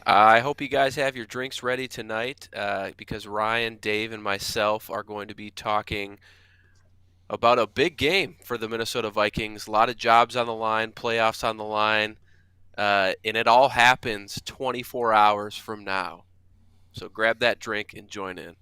I hope you guys have your drinks ready tonight because Ryan, Dave, and myself are going to be talking about a big game for the Minnesota Vikings. A lot of jobs on the line, playoffs on the line, and it all happens 24 hours from now. So grab that drink and join in.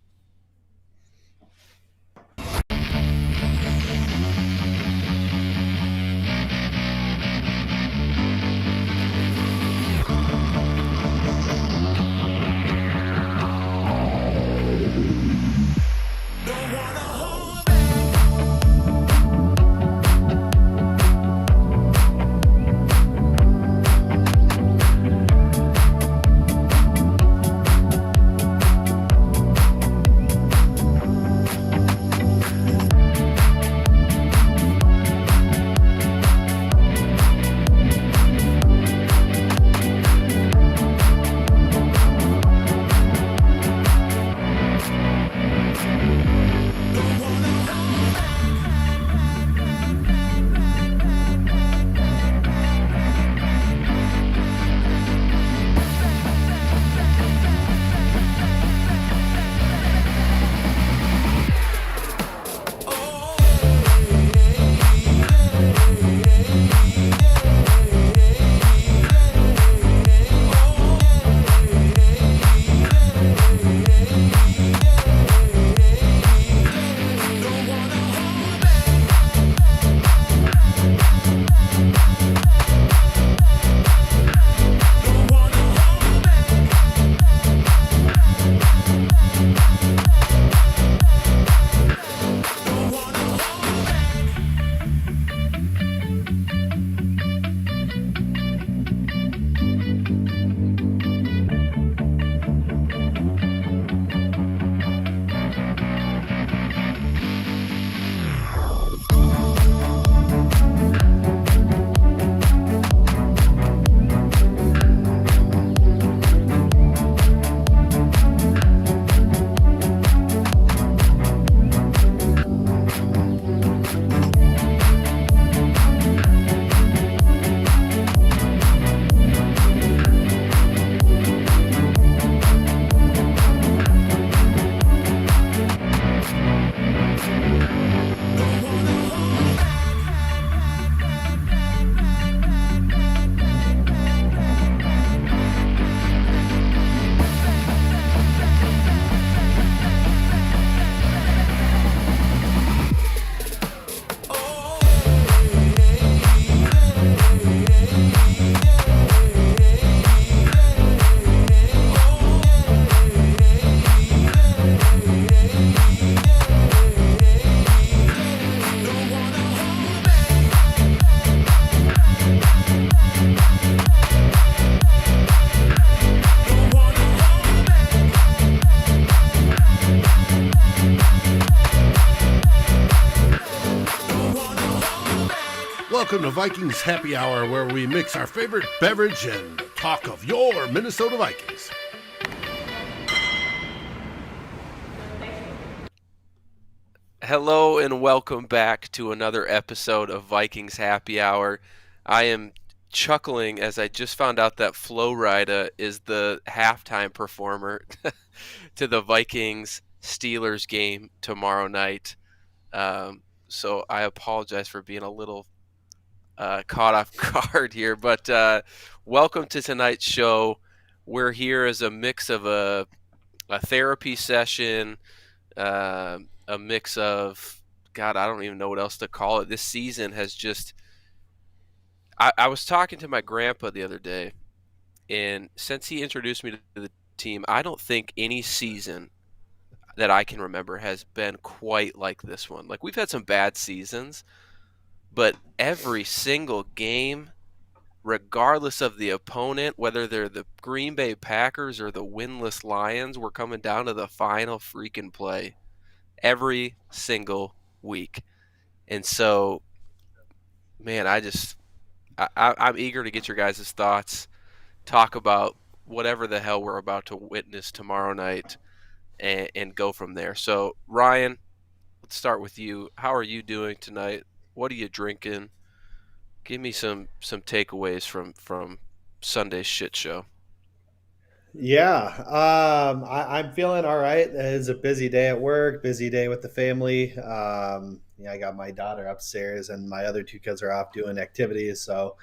Welcome to Vikings Happy Hour, where we mix our favorite beverage and talk of your Minnesota Vikings. Hello and welcome back to another episode of Vikings Happy Hour. I am chuckling as I just found out that Flo Rida is the halftime performer to the Vikings Steelers game tomorrow night. So I apologize for being a little caught off guard here, but welcome to tonight's show. We're here as a mix of a therapy session, a mix of, God, I don't even know what else to call it. This season has just, I was talking to my grandpa the other day, and since he introduced me to the team, I don't think any season that I can remember has been quite like this one. Like, we've had some bad seasons, but every single game, regardless of the opponent, whether they're the Green Bay Packers or the winless Lions, we're coming down to the final freaking play every single week. And so, man, I'm eager to get your guys' thoughts, talk about whatever the hell we're about to witness tomorrow night, and go from there. So, Ryan, let's start with you. How are you doing tonight? What are you drinking? Give me some takeaways from Sunday's shit show. Yeah, I'm feeling all right. It's a busy day at work, busy day with the family. Yeah, I got my daughter upstairs, and my other two kids are off doing activities. So,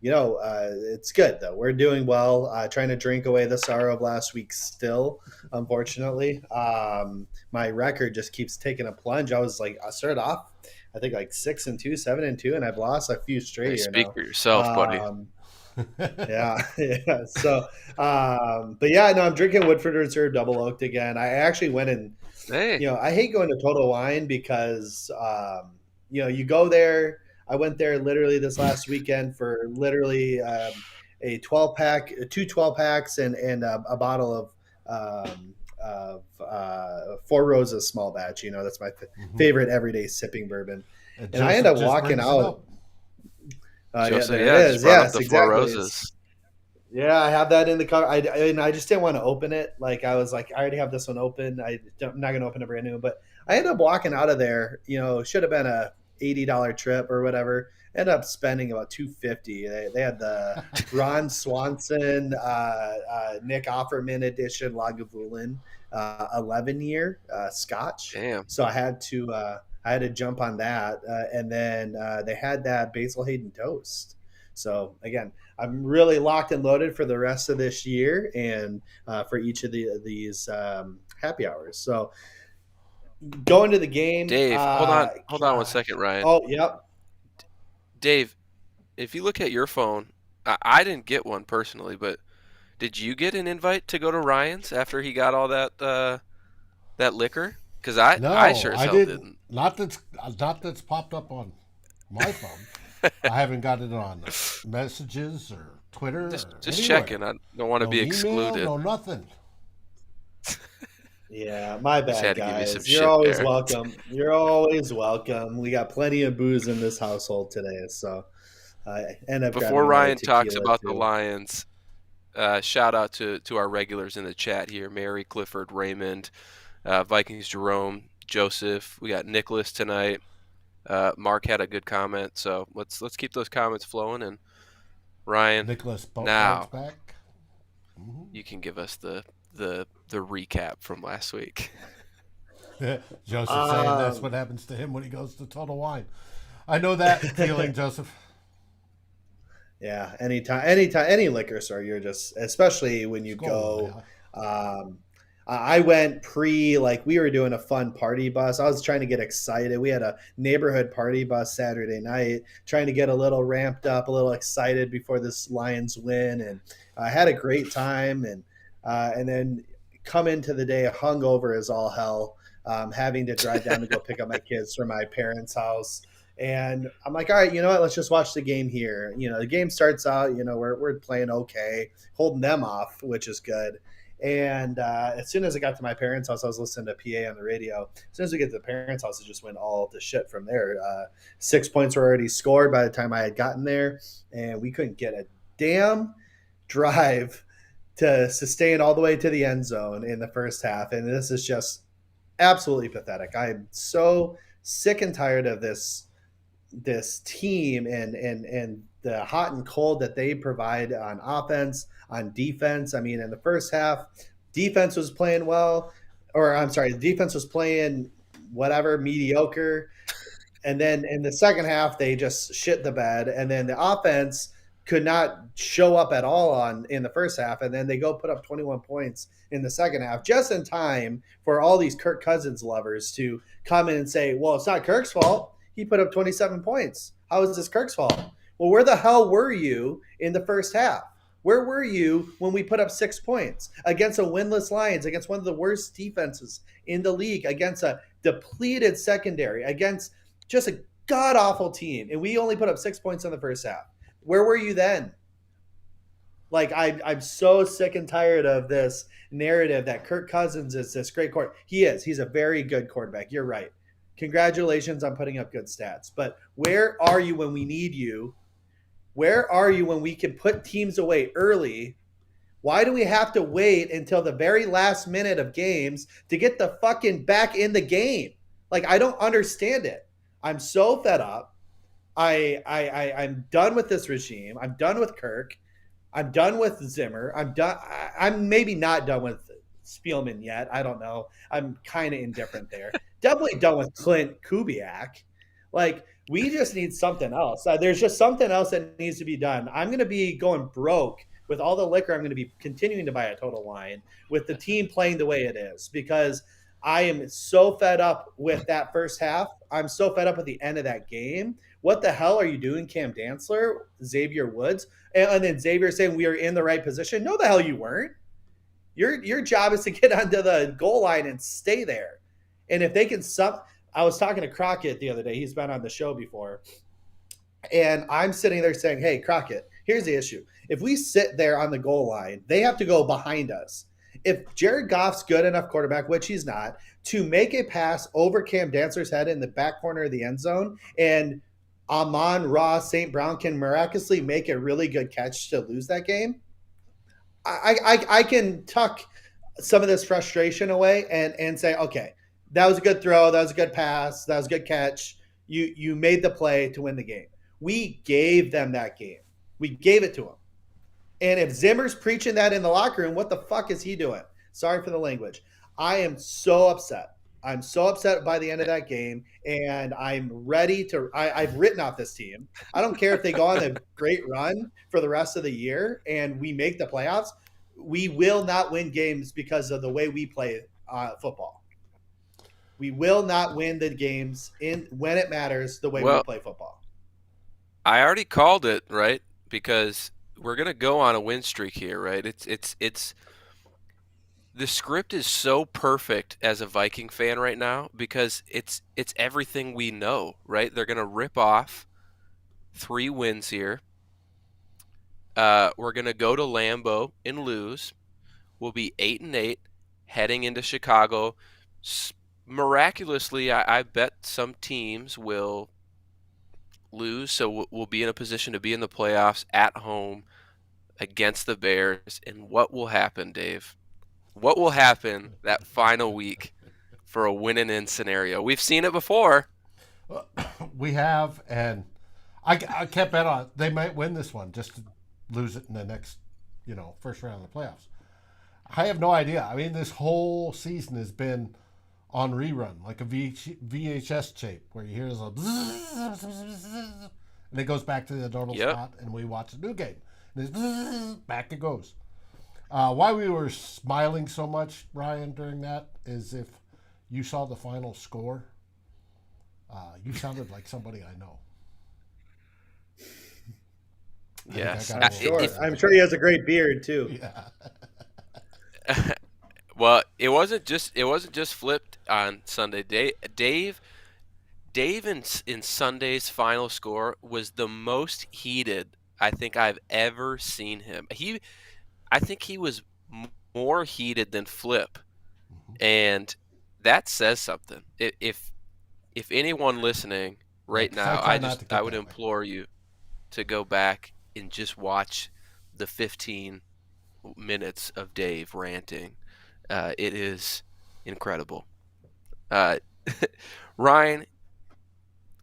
it's good though. We're doing well. Trying to drink away the sorrow of last week. Still, unfortunately, my record just keeps taking a plunge. I started off, I think like 6-2, 7-2, and I've lost a few straight Hey, here speak now. for yourself, buddy. Um, yeah, yeah. So, but yeah, no, I'm drinking Woodford Reserve Double Oaked again. I actually went and, Hey, I hate going to Total Wine because, you go there. I went there literally this last weekend for literally a 12 pack, two 12 packs, and a bottle of Four Roses small batch. That's my Mhm. favorite everyday sipping bourbon. And And I end Joseph up just walking brings it out. up. Yeah, Joseph, there it yeah, just is. brought up Yes, the Four exactly. Roses. Yeah, I have that in the car. And I just didn't want to open it. Like I was like, I already have this one open. I'm not going to open a brand new one. But I ended up walking out of there. Should have been a $80 trip or whatever. Ended up spending about 250. They had the Ron Swanson, Nick Offerman edition Lagavulin, 11-year Scotch. Damn. So I had to jump on that, and then they had that Basil Hayden toast. So again, I'm really locked and loaded for the rest of this year and for each of these happy hours. So going to the game. Dave, hold on one second, Gosh. Ryan. Oh, yep. Dave, if you look at your phone, I didn't get one personally, but did you get an invite to go to Ryan's after he got all that liquor? Because I No, sure as I hell didn't. didn't. Not that's popped up on my phone. I haven't got it on messages or Twitter or Just anywhere. checking. I don't want to No be email, excluded. no nothing. Yeah, my Just had bad, to give you some guys. You're shit always there. welcome. You're always welcome. We got plenty of booze in this household today, so I end up Before grabbing another Ryan talks tequila about the too. Lions, shout out to our regulars in the chat here: Mary, Clifford, Raymond, Vikings, Jerome, Joseph. We got Nicholas tonight. Mark had a good comment, so let's keep those comments flowing. And Ryan, Nicholas bounce now back. Hmm. you can give us the recap from last week. Joseph saying that's Um, what happens to him when he goes to Total Wine. I know that feeling, Joseph. Yeah, anytime, any liquor store, you're just, especially when you Skull, go. yeah. Um, I went like we were doing a fun party bus. I was trying to get excited. We had a neighborhood party bus Saturday night, trying to get a little ramped up, a little excited before this Lions win, and I had a great time. And then come into the day hungover as all hell, having to drive down to go pick up my kids from my parents' house. And I'm like, all right, you know what? Let's just watch the game here. The game starts out, we're playing okay, holding them off, which is good. And as soon as I got to my parents' house, I was listening to PA on the radio. As soon as we get to the parents' house, it just went all to shit from there. 6 points were already scored by the time I had gotten there, and we couldn't get a damn drive to sustain all the way to the end zone in the first half. And this is just absolutely pathetic. I'm so sick and tired of this team and the hot and cold that they provide on offense, on defense. I mean, in the first half, defense was playing well, or I'm sorry, the defense was playing whatever, mediocre. And then in the second half, they just shit the bed. And then the offense could not show up at all in the first half. And then they go put up 21 points in the second half, just in time for all these Kirk Cousins lovers to come in and say, well, it's not Kirk's fault. He put up 27 points. How is this Kirk's fault? Well, where the hell were you in the first half? Where were you when we put up 6 points against a winless Lions, against one of the worst defenses in the league, against a depleted secondary, against just a god awful team, and we only put up 6 points in the first half? Where were you then? Like I'm so sick and tired of this narrative that Kirk Cousins is this great quarterback. He is. He's a very good quarterback. You're right. Congratulations on putting up good stats. But where are you when we need you? Where are you when we can put teams away early? Why do we have to wait until the very last minute of games to get the fucking back in the game? Like I don't understand it. I'm so fed up. I'm done with this regime. I'm done with Kirk. I'm done with Zimmer. I'm done. I'm maybe not done with Spielman yet. I don't know. I'm kind of indifferent there. Definitely done with Clint Kubiak. Like, we just need something else. There's just something else that needs to be done. I'm going to be going broke with all the liquor. I'm going to be continuing to buy a Total Wine with the team playing the way it is, because I am so fed up with that first half. I'm so fed up at the end of that game. What the hell are you doing, Cam Dantzler, Xavier Woods? And then Xavier saying we are in the right position. No, the hell you weren't. Your job is to get onto the goal line and stay there. And if they can I was talking to Crockett the other day. He's been on the show before. And I'm sitting there saying, hey, Crockett, here's the issue. If we sit there on the goal line, they have to go behind us. If Jared Goff's good enough quarterback, which he's not, to make a pass over Cam Dantzler's head in the back corner of the end zone, and Amon-Ra St. Brown can miraculously make a really good catch to lose that game, I can tuck some of this frustration away and say, okay, that was a good throw. That was a good pass. That was a good catch. You made the play to win the game. We gave them that game. We gave it to them. And if Zimmer's preaching that in the locker room, what the fuck is he doing? Sorry for the language. I am so upset. I'm so upset by the end of that game, and I'm ready to – I've written off this team. I don't care if they go on a great run for the rest of the year and we make the playoffs. We will not win games because of the way we play football. We will not win the games when it matters the way we play football. I already called it, right? Because we're going to go on a win streak here, right? It's the script is so perfect as a Viking fan right now because it's everything we know, right? They're going to rip off 3 wins here. We're going to go to Lambeau and lose. We'll be 8-8 heading into Chicago. Miraculously, I bet some teams will lose, so we'll be in a position to be in the playoffs at home against the Bears. And what will happen, Dave? What will happen that final week for a win-and-in scenario? We've seen it before. We have, and I can't bet on it. They might win this one just to lose it in the next, first round of the playoffs. I have no idea. I mean, this whole season has been on rerun, like a VHS tape, where you hear a and it goes back to the normal spot, and we watch a new game. And it's back it goes. Why we were smiling so much, Ryan, during that is if you saw the final score, you sounded like somebody I know. Yes. I'm sure he has a great beard too. Yeah. Well, it wasn't just flipped on Sunday. Dave in Sunday's final score was the most heated I think I've ever seen him. I think he was more heated than Flip, and that says something. If anyone listening right now, I would implore you to go back and just watch the 15 minutes of Dave ranting. It is incredible. Ryan,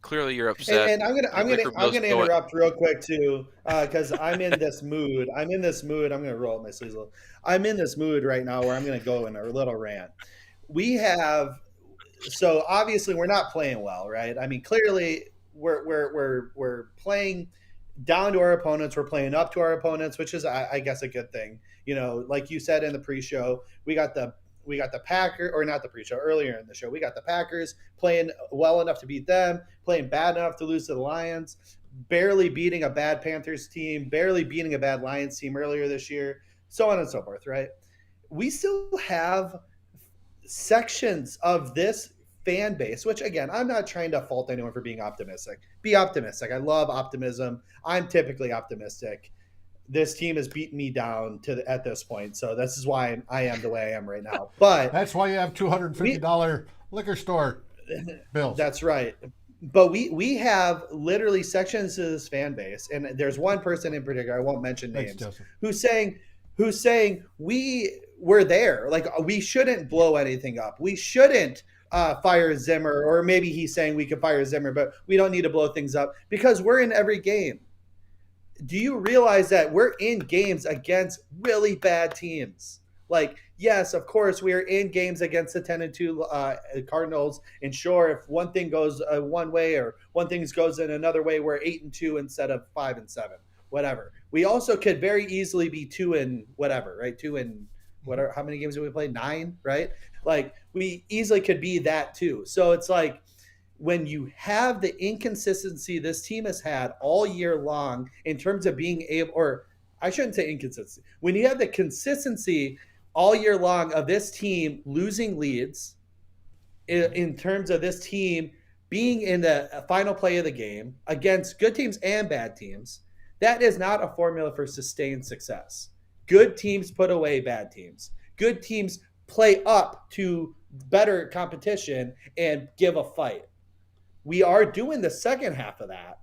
clearly you're upset. And I'm gonna interrupt real quick too, because I'm in this mood. I'm gonna roll up my sleeves a little. I'm in this mood right now where I'm gonna go in a little rant. So obviously we're not playing well, right? I mean, clearly we're playing down to our opponents. We're playing up to our opponents, which is, I guess, a good thing. Like you said in the pre-show, we got the Packers, or not the pre-show, earlier in the show, we got the Packers playing well enough to beat them, playing bad enough to lose to the Lions, barely beating a bad Panthers team, barely beating a bad Lions team earlier this year, so on and so forth, right? We still have sections of this fan base, which, again, I'm not trying to fault anyone for being optimistic. Be optimistic. I love optimism. I'm typically optimistic. This team has beaten me down at this point, so this is why I am the way I am right now. But that's why you have $250 liquor store bills. That's right. But we have literally sections of this fan base, and there's one person in particular, I won't mention names, who's saying we're there. Like, we shouldn't blow anything up. We shouldn't fire Zimmer, or maybe he's saying we could fire Zimmer, but we don't need to blow things up because we're in every game. do you realize that we're in games against really bad teams? Like, yes, of course, we are in games against the 10-2 Cardinals. And sure, if one thing goes one way or one thing goes in another way, we're 8-2 instead of 5-7, whatever. We also could very easily be 2 and whatever, right? 2 and whatever. How many games did we play? 9, right? Like, we easily could be that too. So it's like, when you have the inconsistency this team has had all year long in terms of being able, or I shouldn't say inconsistency, when you have the consistency all year long of this team losing leads, in terms of this team being in the final play of the game against good teams and bad teams, that is not a formula for sustained success. Good teams put away bad teams. Good teams play up to better competition and give a fight. We are doing the second half of that,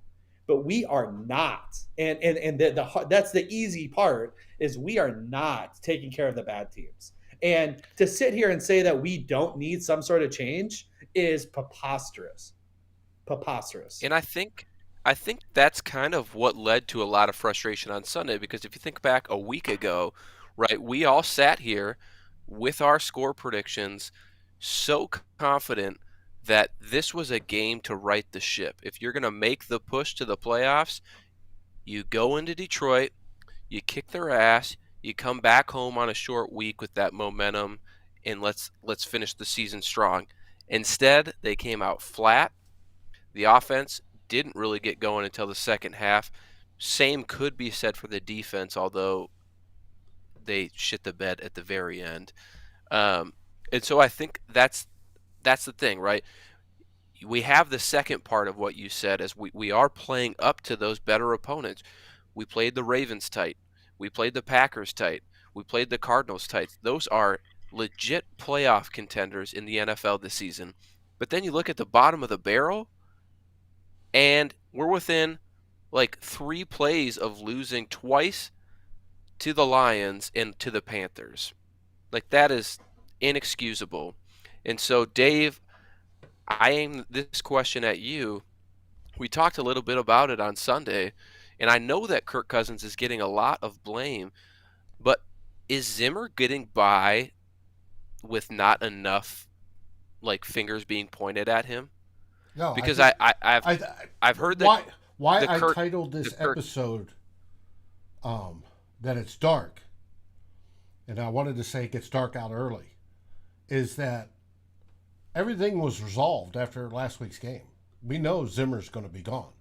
but we are not. And that's the easy part, is we are not taking care of the bad teams. And to sit here and say that we don't need some sort of change is preposterous. Preposterous. And I think that's kind of what led to a lot of frustration on Sunday, because if you think back a week ago, right, we all sat here with our score predictions so confident that this was a game to right the ship. If you're going to make the push to the playoffs, you go into Detroit, you kick their ass, you come back home on a short week with that momentum, and let's finish the season strong. Instead, they came out flat. The offense didn't really get going until the second half. Same could be said for the defense, although they shit the bed at the very end. And so I think that's the thing, right? We have the second part of what you said, as we are playing up to those better opponents. We played the Ravens tight. We played the Packers tight. We played the Cardinals tight. Those are legit playoff contenders in the NFL this season. But then you look at the bottom of the barrel, and we're within like 3 plays of losing twice to the Lions and to the Panthers. Like, that is inexcusable. And so, Dave, I aim this question at you. We talked a little bit about it on Sunday, and I know that Kirk Cousins is getting a lot of blame, but is Zimmer getting by with not enough like fingers being pointed at him? No, Because I think I've heard that why the I Kirk titled this the Kirk episode that it's dark, and I wanted to say it gets dark out early, is that everything was resolved after last week's game. We know Zimmer's going to be gone.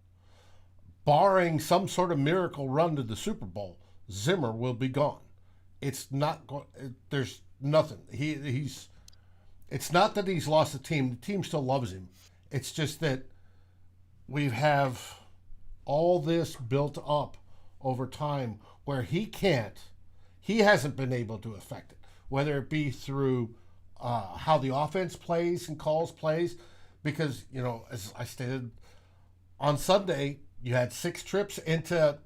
Barring some sort of miracle run to the Super Bowl, Zimmer will be gone. It's not going. There's nothing. He's. It's not that he's lost the team. The team still loves him. It's just that we have all this built up over time where he hasn't been able to affect it, whether it be through how the offense plays and calls plays, because, as I stated on Sunday, you had 6 trips into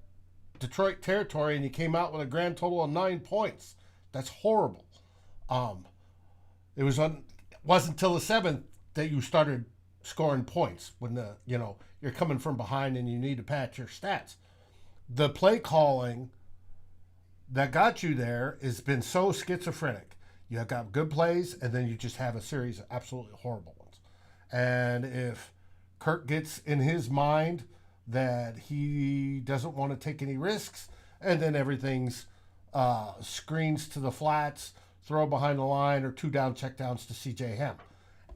Detroit territory and you came out with a grand total of 9 points. That's horrible. It wasn't until the 7th that you started scoring points, when you're coming from behind and you need to patch your stats. The play calling that got you there has been so schizophrenic. You have got good plays, and then you just have a series of absolutely horrible ones. And if Kirk gets in his mind that he doesn't want to take any risks, and then everything's screens to the flats, throw behind the line, or 2 down checkdowns to CJ Ham.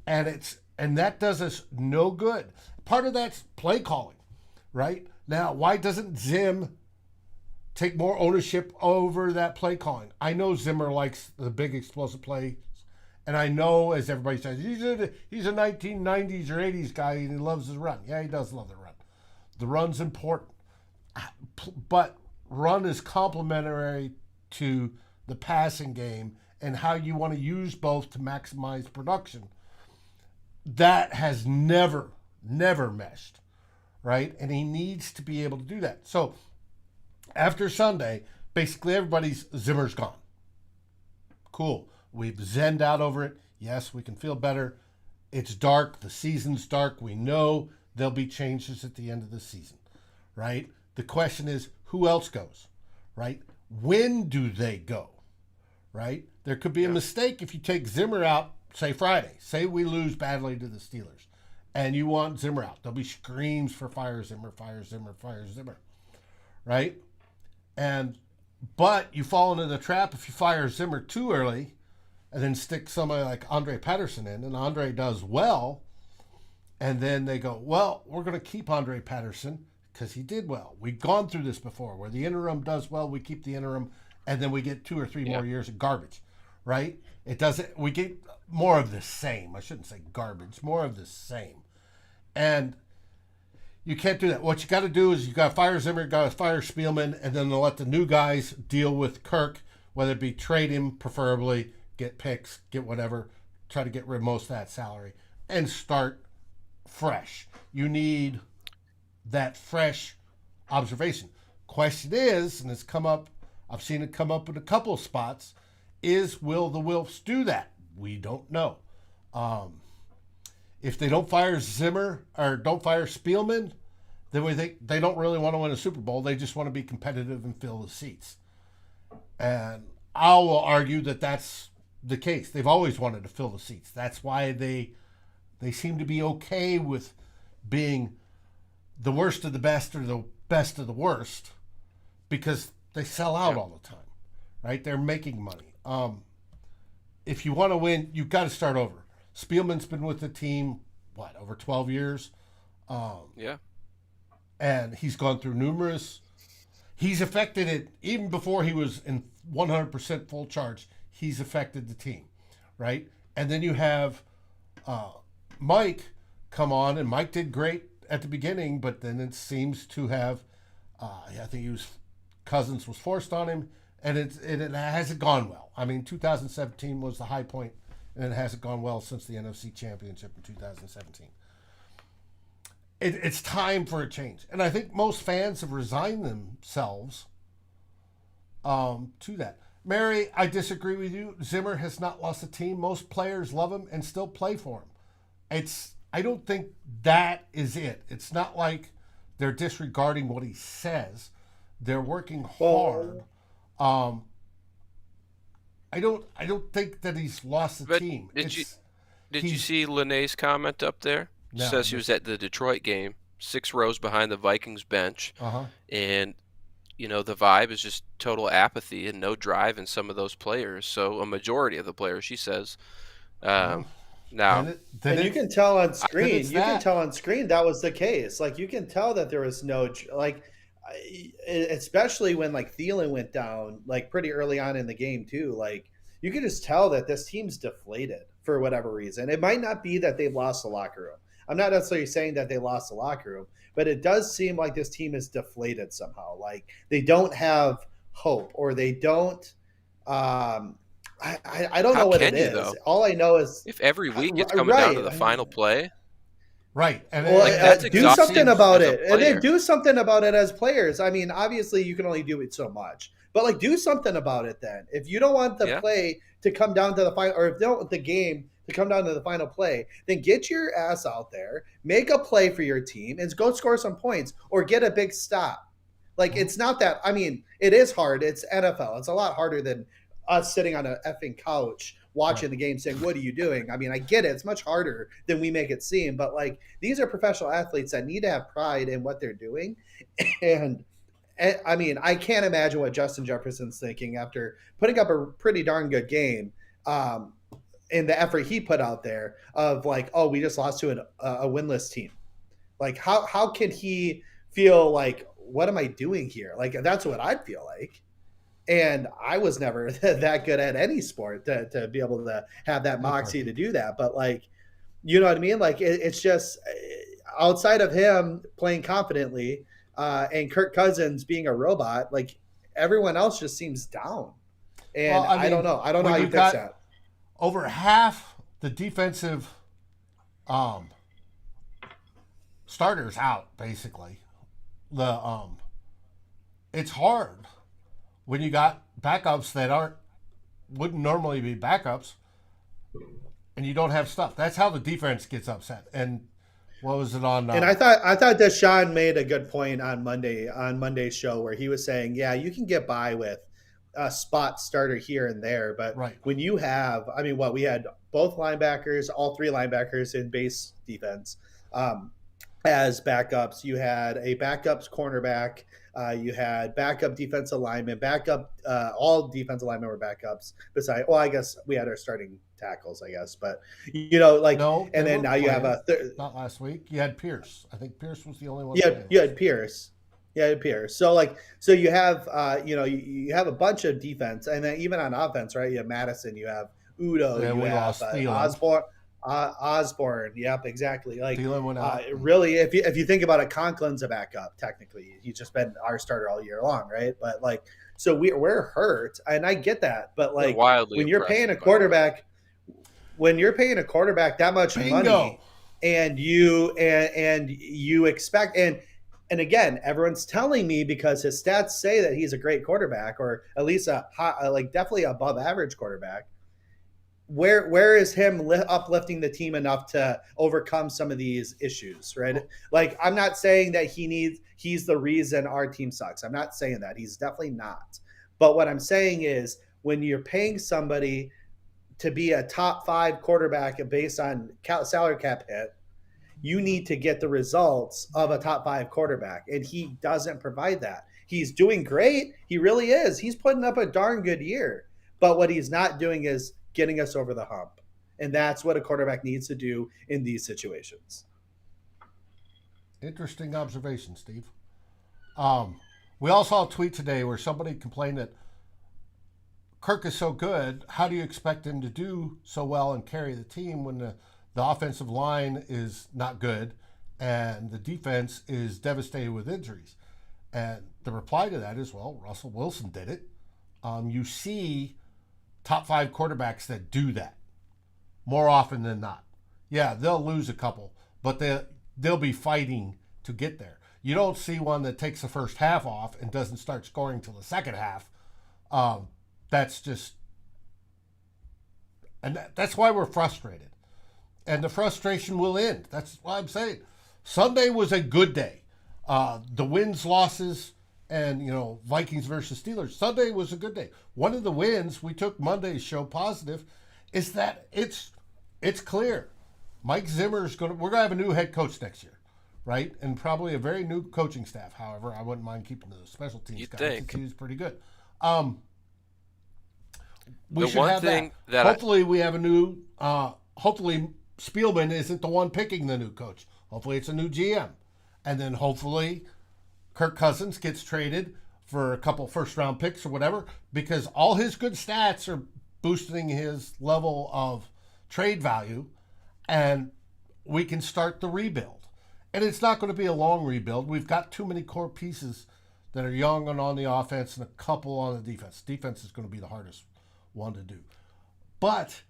And that does us no good. Part of that's play calling, right? Now, why doesn't Zim take more ownership over that play calling? I know Zimmer likes the big explosive plays, and I know, as everybody says, he's a 1990s or 80s guy and he loves his run. Yeah, he does love the run. The run's important, but run is complementary to the passing game and how you want to use both to maximize production. That has never meshed, right? And he needs to be able to do that. So after Sunday, basically everybody's Zimmer's gone. Cool. We've zenned out over it. Yes, we can feel better. It's dark. The season's dark. We know there'll be changes at the end of the season, right? The question is, who else goes, right? When do they go, right? There could be a mistake if you take Zimmer out, say Friday. Say we lose badly to the Steelers, and you want Zimmer out. There'll be screams for fire Zimmer, fire Zimmer, fire Zimmer, right? But you fall into the trap if you fire Zimmer too early and then stick somebody like Andre Patterson in, and Andre does well, and then they go, well, we're going to keep Andre Patterson because he did well. We've gone through this before where the interim does well, we keep the interim, and then we get 2 or 3 more years of garbage, right? It doesn't, we get more of the same. I shouldn't say garbage, more of the same. And you can't do that. What you got to do is you got to fire Zimmer, you got to fire Spielman, and then let the new guys deal with Kirk, whether it be trade him preferably, get picks, get whatever, try to get rid of most of that salary, and start fresh. You need that fresh observation. Question is, and it's come up, I've seen it come up in a couple of spots, is will the Wilfs do that? We don't know. If they don't fire Zimmer or don't fire Spielman, then we think they don't really want to win a Super Bowl. They just want to be competitive and fill the seats. And I will argue that that's the case. They've always wanted to fill the seats. That's why they seem to be okay with being the worst of the best or the best of the worst, because they sell out all the time, right? They're making money. If you want to win, you've got to start over. Spielman's been with the team, over 12 years? And he's gone through numerous. He's affected it even before he was in 100% full charge. He's affected the team, right? And then you have Mike come on, and Mike did great at the beginning, but then it seems to have, I think Cousins was forced on him, and it hasn't gone well. I mean, 2017 was the high point, and it hasn't gone well since the NFC Championship in 2017. It's time for a change. And I think most fans have resigned themselves to that. Mary, I disagree with you. Zimmer has not lost a team. Most players love him and still play for him. I don't think that is it. It's not like they're disregarding what he says. They're working hard. I don't think that he's lost the team. Did you see Lene's comment up there? No, Says he was at the Detroit game, 6 rows behind the Vikings bench, and the vibe is just total apathy and no drive in some of those players. So a majority of the players, she says. Now, and you can tell on screen. You can tell on screen that was the case. Like, you can tell that there was no especially when Thielen went down pretty early on in the game too. You can just tell that this team's deflated for whatever reason. It might not be that they've lost the locker room. I'm not necessarily saying that they lost the locker room, but it does seem like this team is deflated somehow. They don't have hope, or they don't. I don't know what it is. Though? All I know is if every week it's coming down to the final play. Right. And do something about it. And then do something about it as players. I mean, obviously you can only do it so much. But do something about it then. If you don't want the play to come down to the final, or if you don't want the game to come down to the final play, then get your ass out there, make a play for your team, and go score some points or get a big stop. It's not that, I mean, it is hard. It's NFL. It's a lot harder than us sitting on a effing couch watching the game saying, what are you doing? I mean, I get it. It's much harder than we make it seem, but these are professional athletes that need to have pride in what they're doing. And I mean, I can't imagine what Justin Jefferson's thinking after putting up a pretty darn good game in the effort he put out there of we just lost to a winless team. How can he feel what am I doing here? That's what I'd feel like. And I was never that good at any sport to be able to have that moxie to do that. But you know what I mean? It's just outside of him playing confidently and Kirk Cousins being a robot, everyone else just seems down. And I don't know. I don't know how you fix that. Over half the defensive starters out, basically. It's hard when you got backups that wouldn't normally be backups, and you don't have stuff. That's how the defense gets upset. And What was it on? And I thought Deshaun made a good point on Monday's show where he was saying, yeah, you can get by with a spot starter here and there, but Right. when you have, I mean, we had both linebackers, all three linebackers in base defense as backups. You had a backups cornerback. You had backup defensive linemen, all defensive linemen were backups. Besides, well, I guess we had our starting tackles, I guess, but no, and then now you have not last week. You had Pierce. I think Pierce was the only one. You had Pierce. Yeah, it appears. So you have you have a bunch of defense, and then even on offense, right? You have Madison, you have Udo, you have Osborne. Yep, exactly. Like really, if you think about it, Conklin's a backup. Technically, he's just been our starter all year long, right? But like, so we're hurt, and I get that. But like, when you're paying a quarterback, that much money, and you expect and again, everyone's telling me because his stats say that he's a great quarterback, or at least definitely above average quarterback. Where is him uplifting the team enough to overcome some of these issues, right? Like, I'm not saying that he's the reason our team sucks. I'm not saying that. He's definitely not. But what I'm saying is when you're paying somebody to be a top 5 quarterback based on salary cap hit, you need to get the results of a top 5 quarterback. And he doesn't provide that. He's doing great. He really is. He's putting up a darn good year. But what he's not doing is getting us over the hump. And that's what a quarterback needs to do in these situations. Interesting observation, Steve. We all saw a tweet today where somebody complained that Kirk is so good. How do you expect him to do so well and carry the team when the offensive line is not good and the defense is devastated with injuries? And the reply to that is, well, Russell Wilson did it. You see top 5 quarterbacks that do that more often than not. Yeah, they'll lose a couple, but they'll be fighting to get there. You don't see one that takes the first half off and doesn't start scoring till the second half. That's just, and that's why we're frustrated. And the frustration will end. That's what I'm saying. Sunday was a good day. The wins, losses, and, Vikings versus Steelers. Sunday was a good day. One of the wins, we took Monday's show positive, is that it's clear. Mike Zimmer we're going to have a new head coach next year, right? And probably a very new coaching staff. However, I wouldn't mind keeping the special teams guy because he's pretty good. We should have that. Hopefully we have a new, hopefully Spielman isn't the one picking the new coach. Hopefully it's a new GM. And then hopefully Kirk Cousins gets traded for a couple first-round picks or whatever, because all his good stats are boosting his level of trade value, and we can start the rebuild. And it's not going to be a long rebuild. We've got too many core pieces that are young and on the offense and a couple on the defense. Defense is going to be the hardest one to do. But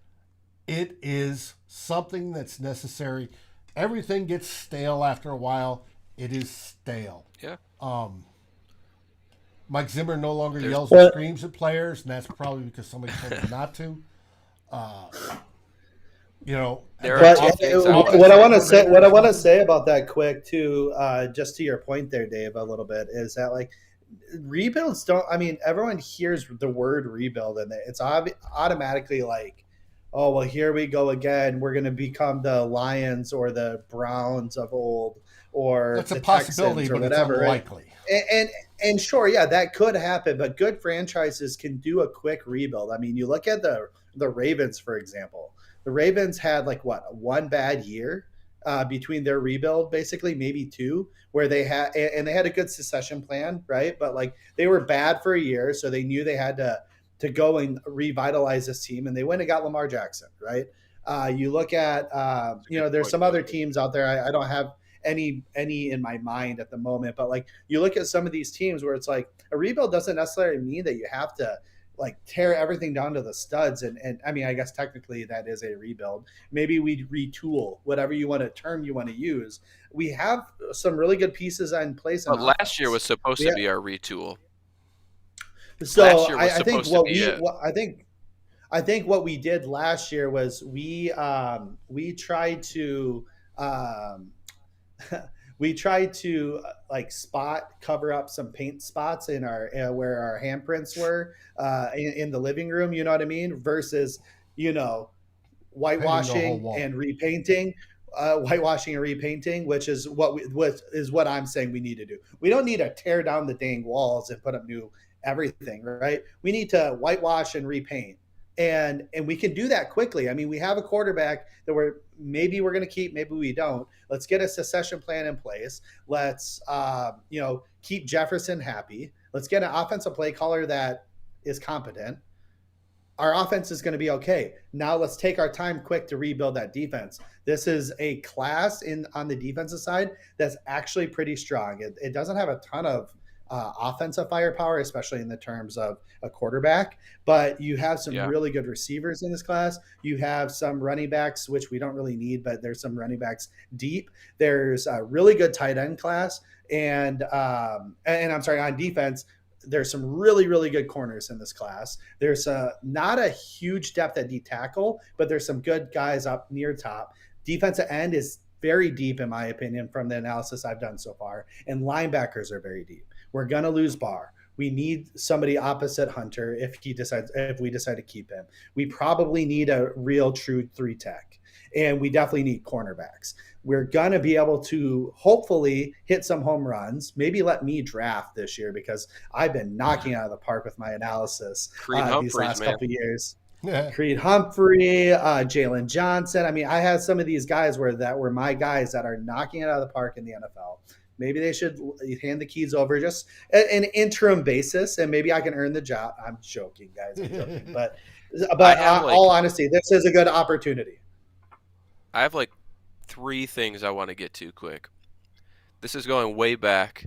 it is something that's necessary. Everything gets stale after a while. It is stale. Yeah. Mike Zimmer no longer yells and screams at players, and that's probably because somebody told him not to. What I want to say about that quick too, just to your point there, Dave, a little bit, is that like rebuilds don't. I mean, everyone hears the word rebuild, and it's automatically like, oh well, here we go again. We're going to become the Lions or the Browns of old, or that's the a possibility, Texans or but whatever, it's unlikely. Right? And sure, yeah, that could happen, but good franchises can do a quick rebuild. I mean, you look at the Ravens, for example. The Ravens had one bad year between their rebuild, basically maybe 2, where they had a good succession plan, right? But like they were bad for a year, so they knew they had to go and revitalize this team, and they went and got Lamar Jackson, right? You look at there's some other teams out there. I don't have any in my mind at the moment, but like you look at some of these teams where it's like a rebuild doesn't necessarily mean that you have to like tear everything down to the studs. And I mean, I guess technically that is a rebuild. Maybe we retool whatever you want to use. We have some really good pieces in place. But last year was supposed to be our retool. So I think what we did last year was we tried to we tried to like spot cover up some paint spots in our where our handprints were in the living room. You know what I mean? Versus, you know, Painting the whole whitewashing wall. and repainting. Whitewashing and repainting, which is what I'm saying we need to do. We don't need to tear down the dang walls and put up new everything, right? We need to whitewash and repaint, and we can do that quickly. I mean, we have a quarterback that we're going to keep, maybe we don't. Let's get a succession plan in place. Let's keep Jefferson happy. Let's get an offensive play caller that is competent. Our offense is going to be okay. Now let's take our time quick to rebuild that defense. This is a class on the defensive side that's actually pretty strong. It doesn't have a ton of offensive firepower, especially in the terms of a quarterback, but you have some really good receivers in this class. You have some running backs, which we don't really need, but there's some running backs deep. There's a really good tight end class, and I'm sorry, on defense, there's some really, really good corners in this class. There's not a huge depth at D tackle, but there's some good guys up near top. Defensive end is very deep, in my opinion, from the analysis I've done so far. And linebackers are very deep. We're going to lose Barr. We need somebody opposite Hunter if we decide to keep him. We probably need a real true 3-tech. And we definitely need cornerbacks. We're going to be able to hopefully hit some home runs. Maybe let me draft this year because I've been knocking out of the park with my analysis these last couple of years. Yeah. Creed Humphrey, Jalen Johnson. I mean, I had some of these guys that were my guys that are knocking it out of the park in the NFL. Maybe they should hand the keys over just an interim basis, and maybe I can earn the job. I'm joking, guys. I'm joking. But all honesty, this is a good opportunity. I have like 3 things I want to get to quick. This is going way back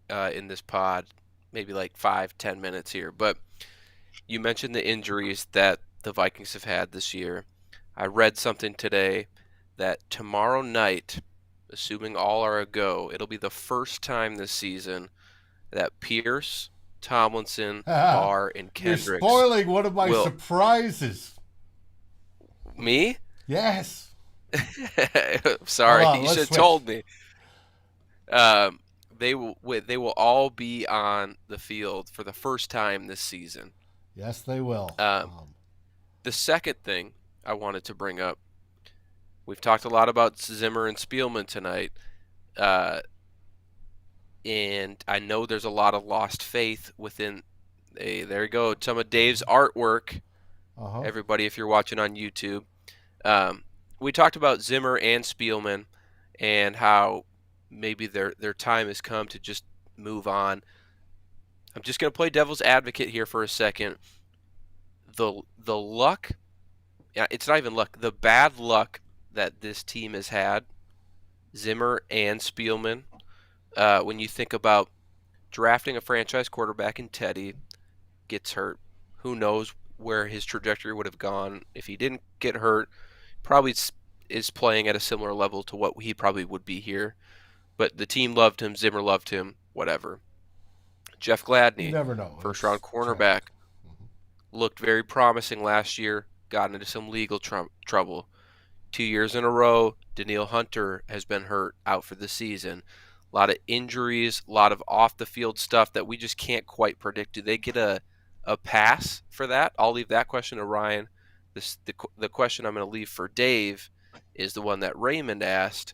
in this pod, maybe like 5-10 minutes here. But you mentioned the injuries that the Vikings have had this year. I read something today that tomorrow night, assuming all are a go, it'll be the first time this season that Pierce, Tomlinson, Barr, and Kendricks. You're spoiling one of my surprises. Me? Yes. Sorry, you should have told me. They will all be on the field for the first time this season. Yes, they will. The second thing I wanted to bring up, we've talked a lot about Zimmer and Spielman tonight, and I know there's a lot of lost faith within. There you go, some of Dave's artwork. Everybody, if you're watching on YouTube. We talked about Zimmer and Spielman and how maybe their time has come to just move on. I'm just going to play devil's advocate here for a second. The luck, it's not even luck, the bad luck that this team has had, Zimmer and Spielman, when you think about drafting a franchise quarterback in Teddy, gets hurt. Who knows where his trajectory would have gone if he didn't get hurt. Probably is playing at a similar level to what he probably would be here. But the team loved him. Zimmer loved him. Whatever. Jeff Gladney, you never know. First-round cornerback, looked very promising last year. Got into some legal trouble. 2 years in a row, Danielle Hunter has been hurt, out for the season. A lot of injuries, a lot of off-the-field stuff that we just can't quite predict. Do they get a pass for that? I'll leave that question to Ryan. The question I'm going to leave for Dave is the one that Raymond asked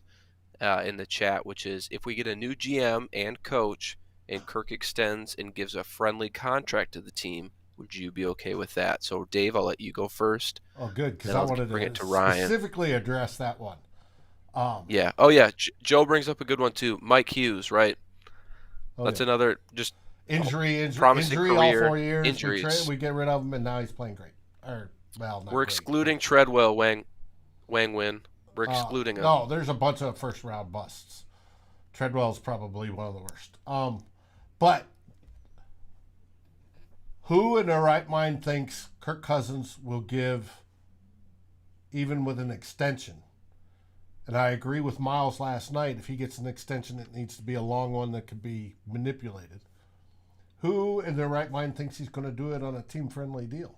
in the chat, which is, if we get a new GM and coach and Kirk extends and gives a friendly contract to the team, would you be okay with that? So, Dave, I'll let you go first. Oh, good, because I wanted to bring it to Ryan. Specifically address that one. Yeah. Oh, yeah. Joe brings up a good one, too. Mike Hughes, right? That's another just injury promising career. All 4 years. Injuries. We get rid of him, and now he's playing great. We're excluding Treadwell, Wang Win. We're excluding him. No, there's a bunch of first-round busts. Treadwell's probably one of the worst. But who in their right mind thinks Kirk Cousins will give, even with an extension? And I agree with Miles last night. If he gets an extension, it needs to be a long one that could be manipulated. Who in their right mind thinks he's going to do it on a team-friendly deal?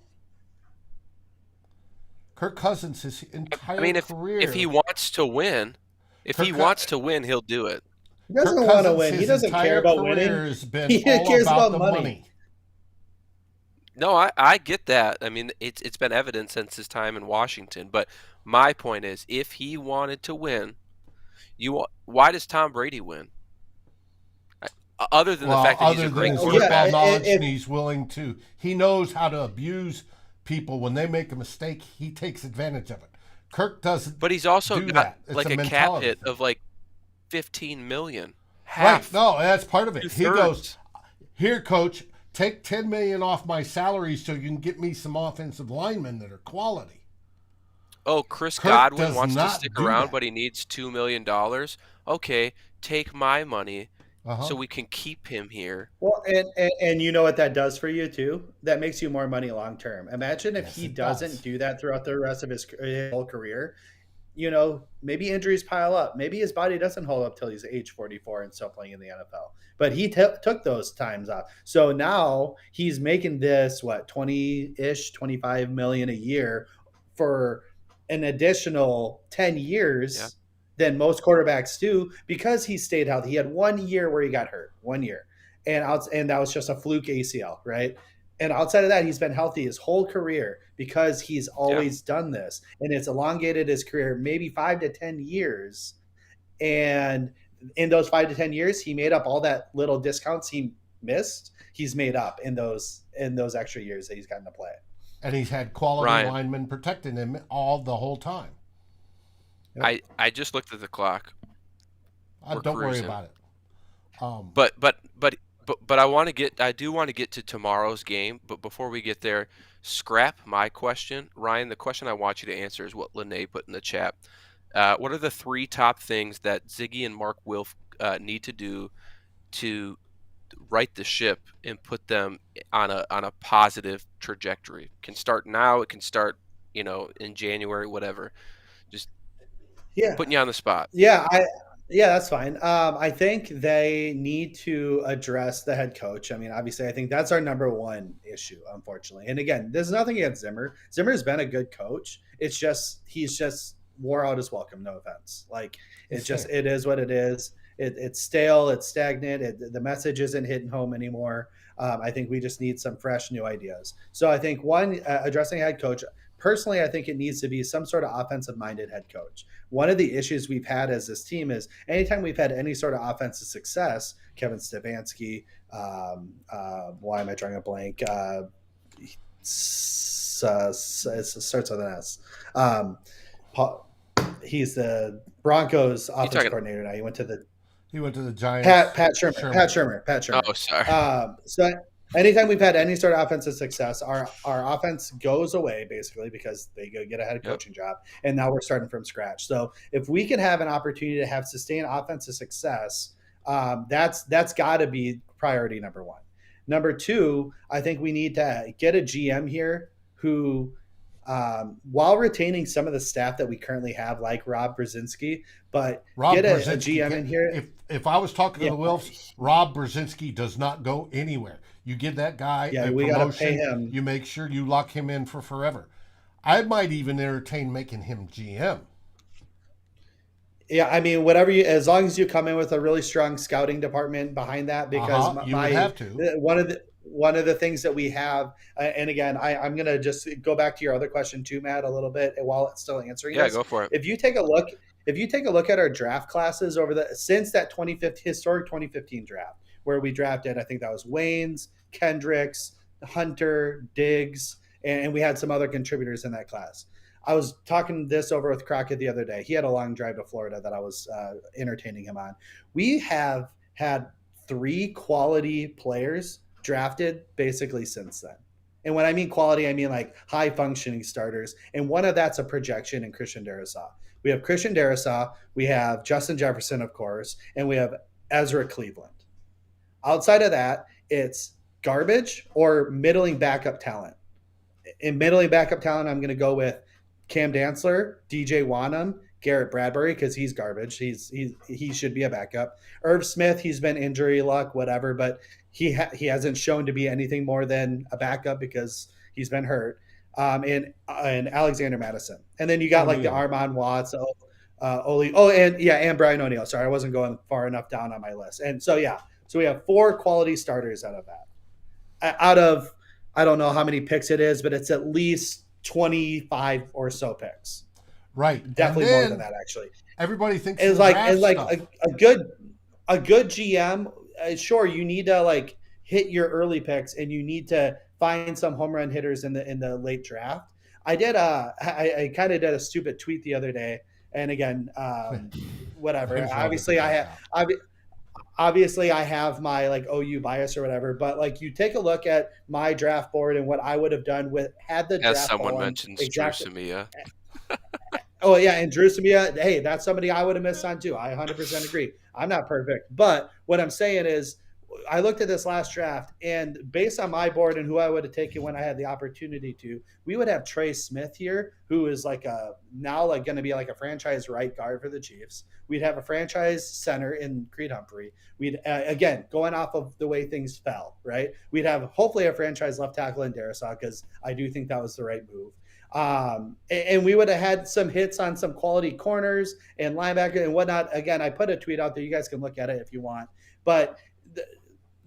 Kirk Cousins, his entire career. If he wants to win, If he Kirk, wants to win, he'll do it. He Kirk doesn't want to Cousins, win. He his doesn't care entire about career winning. has been He all cares about about the money. money. No, I get that. I mean, it's been evident since his time in Washington. But my point is, if he wanted to win, why does Tom Brady win? Other than the Well, fact that he's a other than great his Yeah, football quarterback. knowledge, if and he's willing to, he knows how to abuse people when they make a mistake. He takes advantage of it. Kirk doesn't But he's also do got that. It's like a a cap mentality hit thing. of like 15 million. Right. Half, No, that's part of it. He goes, 2/3. here, coach, take 10 million off my salary so you can get me some offensive linemen that are quality. Oh, Chris Kirk Godwin does wants to stick not do around, that. but he needs $2 million. Okay, take my money Uh-huh. so we can keep him here. Well, and you know what that does for you too? That makes you more money long term. Imagine if Yes, he it doesn't does. do that throughout the rest of his whole career. Maybe injuries pile up. Maybe his body doesn't hold up till he's age 44 and still playing in the NFL. But he took those times off. So now he's making this, what, 20-ish, 25 million a year for an additional 10 Yeah, years than most quarterbacks do because he stayed healthy. He had 1 year where he got hurt, 1 year. And that was just a fluke ACL, right? And outside of that, he's been healthy his whole career because he's yeah, always done this. And it's elongated his career maybe 5 to 10 years. And in those 5 to 10 years, he made up all that little discounts he missed. He's made up in those extra years that he's gotten to play. And he's had quality Ryan. linemen protecting him the whole time. Yep. I just looked at the clock. We're Don't worry cruising. about it. But I do want to get to tomorrow's game. But before we get there, scrap my question, Ryan. The question I want you to answer is what Lene put in the chat. What are the 3 top things that Ziggy and Mark Wilf need to do to right the ship and put them on a positive trajectory? It can start now. It can start in January, whatever. Just Yeah. putting you on the spot. Yeah, that's fine. I think they need to address the head coach. I mean, obviously, I think that's our number one issue, unfortunately. And again, there's nothing against Zimmer. Zimmer's been a good coach. It's just he's just wore out his welcome. No offense. Like it is what it is. It's stale. It's stagnant. The message isn't hitting home anymore. I think we just need some fresh new ideas. So I think one, addressing head coach. Personally, I think it needs to be some sort of offensive-minded head coach. One of the issues we've had as this team is anytime we've had any sort of offensive success, Kevin Stefanski, why am I drawing a blank? It starts with an S. He's the Broncos offensive coordinator now. He went to the Giants. Pat Shermer. Oh, sorry. So anytime we've had any sort of offensive success, our offense goes away basically because they go get a head coaching job, and now we're starting from scratch. So if we can have an opportunity to have sustained offensive success, that's got to be priority number one. Number two, I think we need to get a GM here who, while retaining some of the staff that we currently have, like Rob Brzezinski, but get a GM in here. If I was talking to the Wilfs, Rob Brzezinski does not go anywhere. You give that guy a we gotta pay promotion. him. You make sure you lock him in for forever. I might even entertain making him GM. Yeah, I mean, whatever you, as long as you come in with a really strong scouting department behind that, because You would have to. one of the things that we have, and again, I'm gonna just go back to your other question too, Matt, a little bit while it's still answering. Yeah, this. go for it. If you take a look at our draft classes since that 2015 historic 2015 draft, where we drafted, I think that was Waynes, Kendricks, Hunter, Diggs, and we had some other contributors in that class. I was talking this over with Crockett the other day. He had a long drive to Florida that I was entertaining him on. We have had 3 quality players drafted basically since then. And when I mean quality, I mean like high functioning starters. And one of that's a projection in Christian Darrisaw. We have Christian Darrisaw, we have Justin Jefferson, of course, and we have Ezra Cleveland. Outside of that, it's garbage or middling backup talent. In middling backup talent, I'm going to go with Cam Dantzler, DJ Wanham, Garrett Bradbury, because he's garbage. He should be a backup. Irv Smith, he's been injury luck, whatever, but he hasn't shown to be anything more than a backup because he's been hurt. And Alexander Madison, and then you got the Armand Watts, Oli. Oh, and Brian O'Neill. Sorry, I wasn't going far enough down on my list. And so we have 4 quality starters out of that. Out of I don't know how many picks it is, but it's at least 25 or so picks. Right. Definitely more than that, actually. Everybody thinks It's like a good GM. Sure, you need to like hit your early picks, and you need to find some home run hitters in the late draft. I kind of did a stupid tweet the other day, and again, whatever. Obviously I have my like OU bias or whatever, but like you take a look at my draft board and what I would have done had the draft. As someone mentions exactly. Drew Samia. Oh yeah, and Drew Samia, hey, that's somebody I would have missed on too. I 100% agree. I'm not perfect, but what I'm saying is, I looked at this last draft, and based on my board and who I would have taken when I had the opportunity to, we would have Trey Smith here, who is like going to be like a franchise right guard for the Chiefs. We'd have a franchise center in Creed Humphrey. We'd again, going off of the way things fell, right? We'd have hopefully a franchise left tackle in Darisaw, because I do think that was the right move. And we would have had some hits on some quality corners and linebacker and whatnot. Again, I put a tweet out there. You guys can look at it if you want. But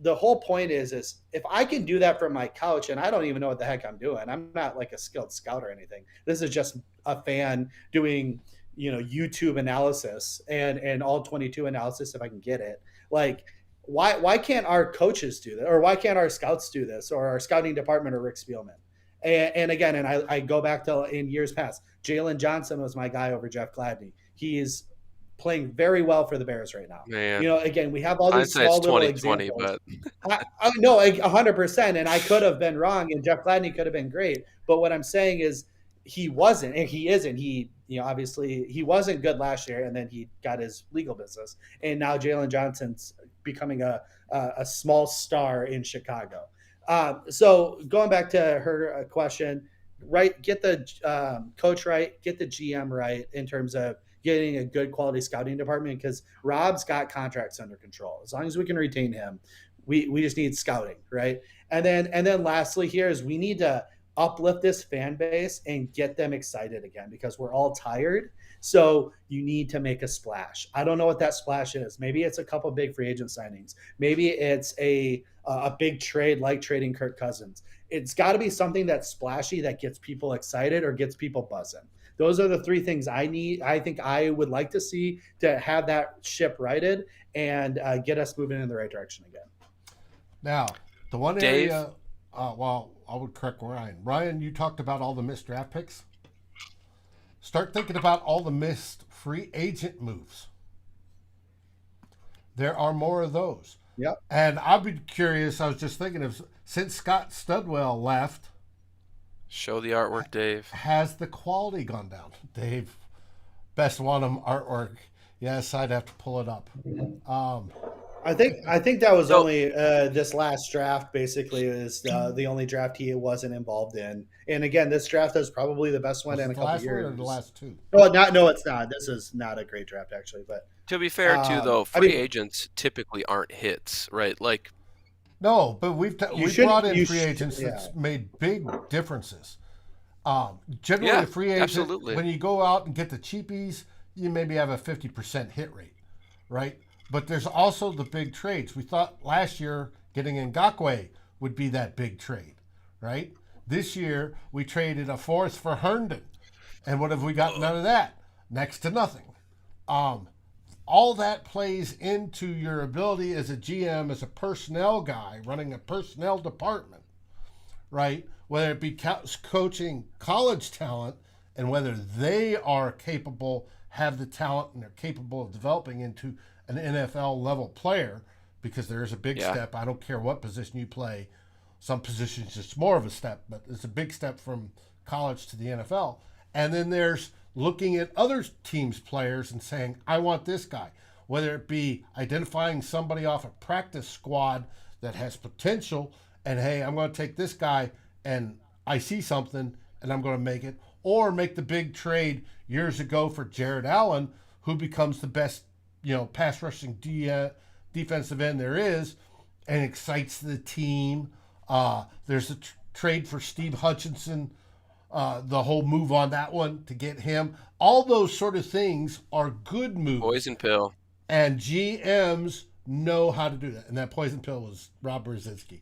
the whole point is if I can do that from my couch, and I don't even know what the heck I'm doing. I'm not like a skilled scout or anything. This is just a fan doing, YouTube analysis and all 22 analysis if I can get it. Like, why can't our coaches do that? Or why can't our scouts do this? Or our scouting department or Rick Spielman? And again, I go back to in years past, Jalen Johnson was my guy over Jeff Gladney. He is playing very well for the Bears right now. Man. Again, we have all these small little examples. But I know 100%, and I could have been wrong, and Jeff Gladney could have been great. But what I'm saying is, he wasn't, and he isn't. He, obviously, he wasn't good last year, and then he got his legal business, and now Jalen Johnson's becoming a small star in Chicago. So going back to her question, right? Get the coach right, get the GM right in terms of getting a good quality scouting department, because Rob's got contracts under control. As long as we can retain him, we just need scouting, right? And then lastly here is we need to uplift this fan base and get them excited again, because we're all tired. So you need to make a splash. I don't know what that splash is. Maybe it's a couple big free agent signings. Maybe it's a big trade like trading Kirk Cousins. It's got to be something that's splashy that gets people excited or gets people buzzing. Those are the 3 things I need. I think I would like to see to have that ship righted and get us moving in the right direction again. Now, the one Dave? area, I would correct Ryan. Ryan, you talked about all the missed draft picks. Start thinking about all the missed free agent moves. There are more of those. Yep. And I'd be curious, I was just thinking of, since Scott Studwell left, show the artwork, Dave. Has the quality gone down? Dave, best one of them artwork. Yes, I'd have to pull it up. I think that was only this last draft. Basically, is the only draft he wasn't involved in. And again, this draft is probably the best one in a couple of years. Or the last 2? No, it's not. This is not a great draft, actually. But to be fair, too, though, agents typically aren't hits, right? Like, no, but we brought in free agents that's made big differences. Generally, free agent, absolutely. When you go out and get the cheapies, you maybe have a 50% hit rate, right? But there's also the big trades. We thought last year getting Ngakoue would be that big trade, right? This year we traded a 4th for Herndon, and what have we got? None of that. Next to nothing. All that plays into your ability as a GM, as a personnel guy running a personnel department, right? Whether it be coaching college talent and whether they are capable, have the talent, and they're capable of developing into an NFL level player, because there is a big step. I don't care what position you play. Some positions it's more of a step, but it's a big step from college to the NFL. And then there's looking at other teams' players and saying, I want this guy. Whether it be identifying somebody off a practice squad that has potential and, hey, I'm going to take this guy and I see something and I'm going to make it. Or make the big trade years ago for Jared Allen, who becomes the best, pass rushing defensive end there is and excites the team. There's a trade for Steve Hutchinson the whole move on that one to get him. All those sort of things are good moves. Poison pill. And GMs know how to do that. And that poison pill was Rob Brzezinski.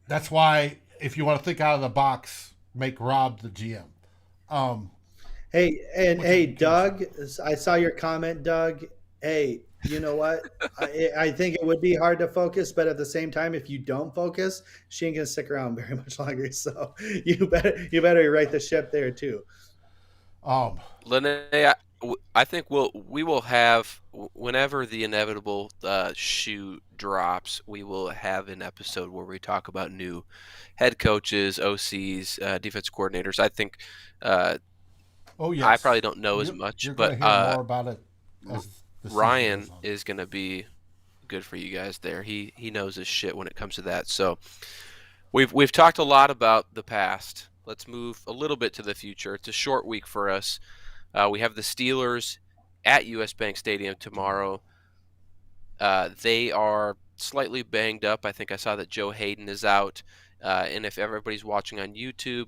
That's why, if you want to think out of the box, make Rob the GM. Hey, Doug, I saw your comment, Doug. Hey, you know what? I think it would be hard to focus, but at the same time, if you don't focus, she ain't gonna stick around very much longer. So you better right the ship there too. Lene, I think we will have, whenever the inevitable shoe drops, we will have an episode where we talk about new head coaches, OCs, defense coordinators. I think. Oh yes. I probably don't know as much, you're but gonna hear more about it as the Ryan season goes on. is going to be good for you guys there. He knows his shit when it comes to that. So we've talked a lot about the past. Let's move a little bit to the future. It's a short week for us. We have the Steelers at US Bank Stadium tomorrow. They are slightly banged up. I think I saw that Joe Hayden is out. And if everybody's watching on YouTube,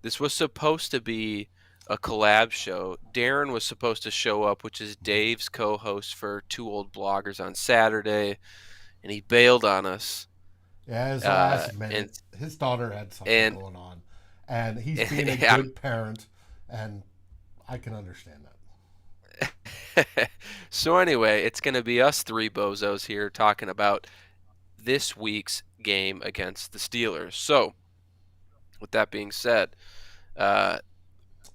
this was supposed to be a collab show. Darren was supposed to show up, which is Dave's co-host for Two Old Bloggers on Saturday, and he bailed on us. Yeah, his last minute. His daughter had something going on, and he's being a good parent, and I can understand that. So anyway, it's going to be us three bozos here talking about this week's game against the Steelers. So, with that being said,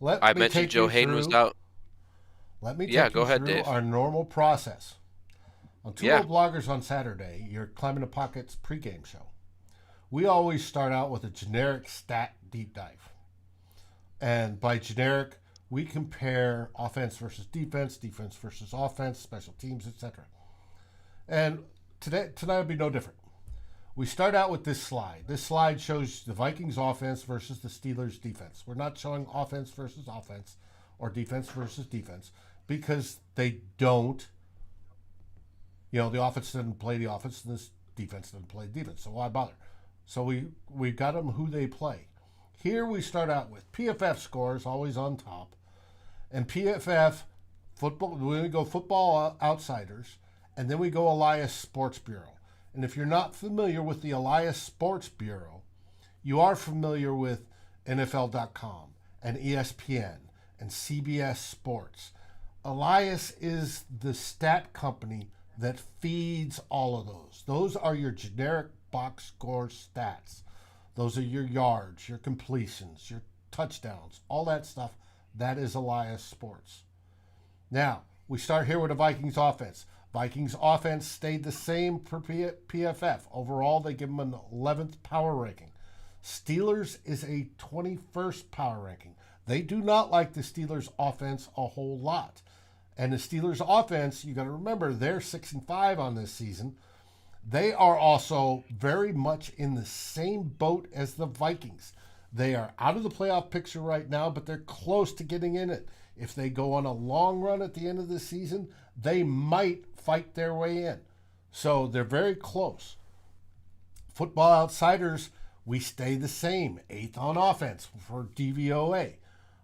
I mentioned Joe Hayden was out. Let me take you through Dave. Our normal process. On Two Old Bloggers on Saturday, your Climbing the Pockets pregame show. We always start out with a generic stat deep dive. And by generic, we compare offense versus defense, defense versus offense, special teams, etc. And tonight will be no different. We start out with this slide. This slide shows the Vikings offense versus the Steelers defense. We're not showing offense versus offense or defense versus defense because they don't, the offense doesn't play the offense and this defense doesn't play defense. So why bother? So we got them who they play. Here we start out with PFF scores always on top. And PFF football, we go Football Outsiders, and then we go Elias Sports Bureau. And if you're not familiar with the Elias Sports Bureau, you are familiar with NFL.com and ESPN and CBS Sports. Elias is the stat company that feeds all of those. Those are your generic box score stats. Those are your yards, your completions, your touchdowns, all that stuff. That is Elias Sports. Now, we start here with the Vikings offense. Vikings offense stayed the same for PFF. Overall, they give them an 11th power ranking. Steelers is a 21st power ranking. They do not like the Steelers offense a whole lot. And the Steelers offense, you got to remember, they're 6-5 on this season. They are also very much in the same boat as the Vikings. They are out of the playoff picture right now, but they're close to getting in it. If they go on a long run at the end of the season, they might fight their way in. So they're very close. Football Outsiders, we stay the same. 8th on offense for DVOA.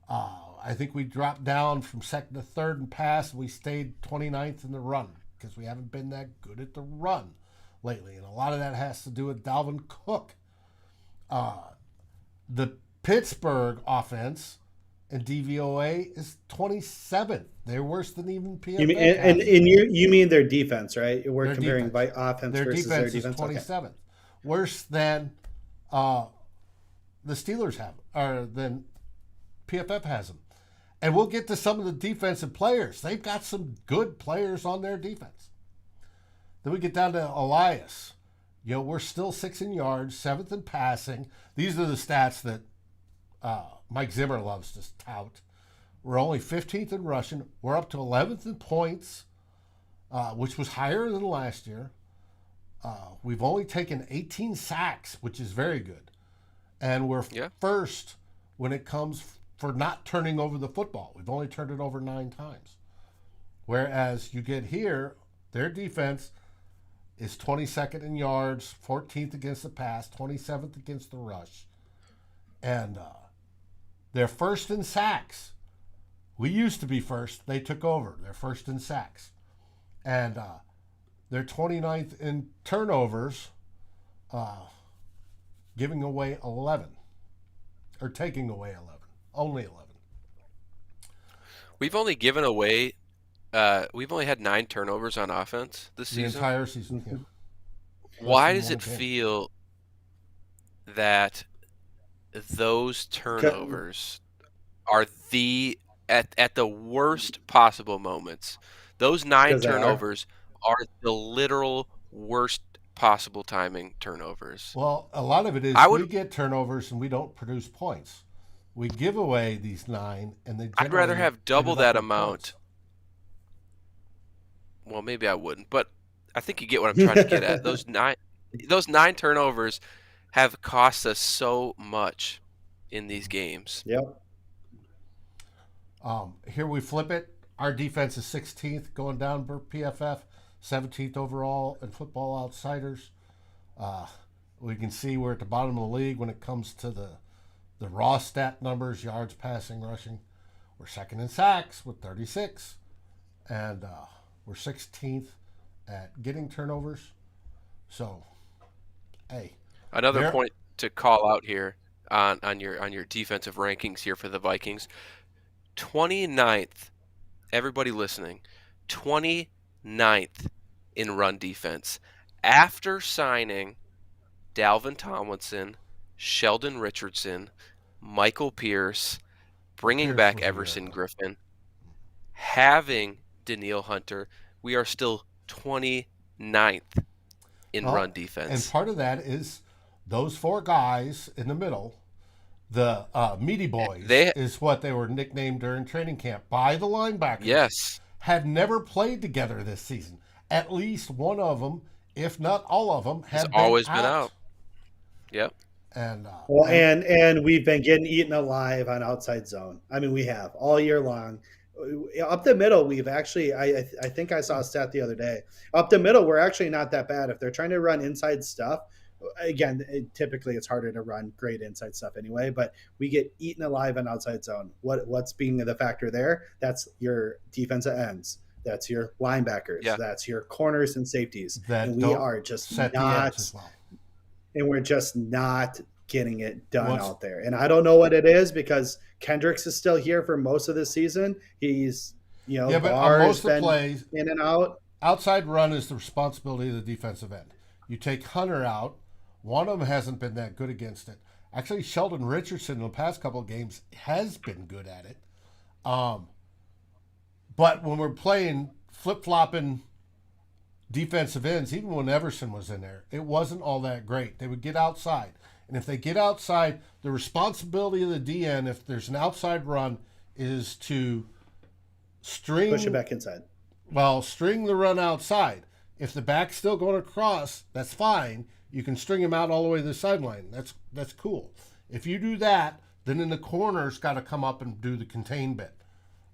I think we dropped down from 2nd to 3rd in pass. We stayed 29th in the run because we haven't been that good at the run lately. And a lot of that has to do with Dalvin Cook. The Pittsburgh offense and DVOA is 27th. They're worse than even PFF. You mean their defense, right? We're their comparing defense. Offense their versus defense their defense. Is 27th. Okay. Worse than the Steelers have, or than PFF has them. And we'll get to some of the defensive players. They've got some good players on their defense. Then we get down to Elias. We're still 6th in yards, 7th in passing. These are the stats that Mike Zimmer loves to tout. We're only 15th in rushing. We're up to 11th in points, which was higher than last year. We've only taken 18 sacks, which is very good. And we're first when it comes for not turning over the football. We've only turned it over 9 times. Whereas you get here, their defense is 22nd in yards, 14th against the pass, 27th against the rush. and they're first in sacks. We used to be first. They took over. They're first in sacks. And they're 29th in turnovers, giving away 11. Or taking away 11. Only 11. We've only given away, we've only had 9 turnovers on offense this The season. entire season. Yeah. Why Less does than it one game. feel that those turnovers are at the worst possible moments? Those 9 Because they are. turnovers are the literal worst possible timing turnovers. Well, a lot of it is I would we get turnovers and we don't produce points. We give away these 9, and they I'd rather generally have double ended up that with amount. points. Well, maybe I wouldn't, but I think you get what I'm trying to get at. Those nine turnovers have cost us so much in these games. Yep. Here we flip it. Our defense is 16th going down per PFF, 17th overall in Football Outsiders. We can see we're at the bottom of the league when it comes to the raw stat numbers, yards, passing, rushing. We're second in sacks with 36, and we're 16th at getting turnovers. So, hey, Another point to call out here on your defensive rankings here for the Vikings. 29th, everybody listening, 29th in run defense. After signing Dalvin Tomlinson, Sheldon Richardson, Michael Pierce, bringing Pierce back was a year Everson ago. Griffin, having Daniil Hunter, we are still 29th in run And defense. part of that is those 4 guys in the middle, the meaty boys, is what they were nicknamed during training camp by the linebackers. Yes. Had never played together this season. At least one of them, if not all of them, Has have always been out. Yep. And Well, and we've been getting eaten alive on outside zone. I mean, we have all year long. Up the middle, we've actually, I think I saw a stat the other day. Up the middle, we're actually not that bad. If they're trying to run inside stuff, again, typically it's harder to run great inside stuff anyway, but we get eaten alive on outside zone. What's being the factor there? That's your defensive ends. That's your linebackers. Yeah. That's your corners and safeties. that And we don't are just set the not, edge as well. and we're just not getting it done out there. And I don't know what it is because Kendricks is still here for most of the season. He's, but Barr on has most of the been plays, in and out. outside run is the responsibility of the defensive end. You take Hunter out. One of them hasn't been that good against it. Actually, Sheldon Richardson in the past couple of games has been good at it. But when we're playing flip-flopping defensive ends, even when Everson was in there, it wasn't all that great. They would get outside. And if they get outside, the responsibility of the DN, if there's an outside run, is to Push it back inside. Well, string the run outside. If the back's still going across, that's fine. You can string him out all the way to the sideline. That's cool. If you do that, then in the corner's got to come up and do the contain bit.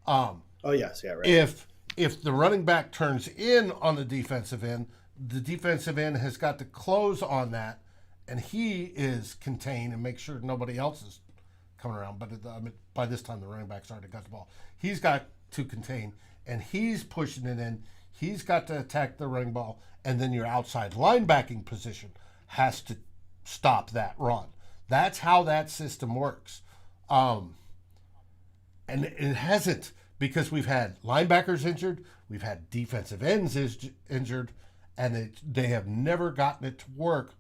Oh yes, yeah, right. If the running back turns in on the defensive end has got to close on that, and he is contained and make sure nobody else is coming around. But by this time, the running back's already got the ball. He's got to contain, and he's pushing it in. He's got to attack the running ball, and then your outside linebacking position has to stop that run. That's how that system works. And it hasn't, because we've had linebackers injured, we've had defensive ends injured, and they have never gotten it to work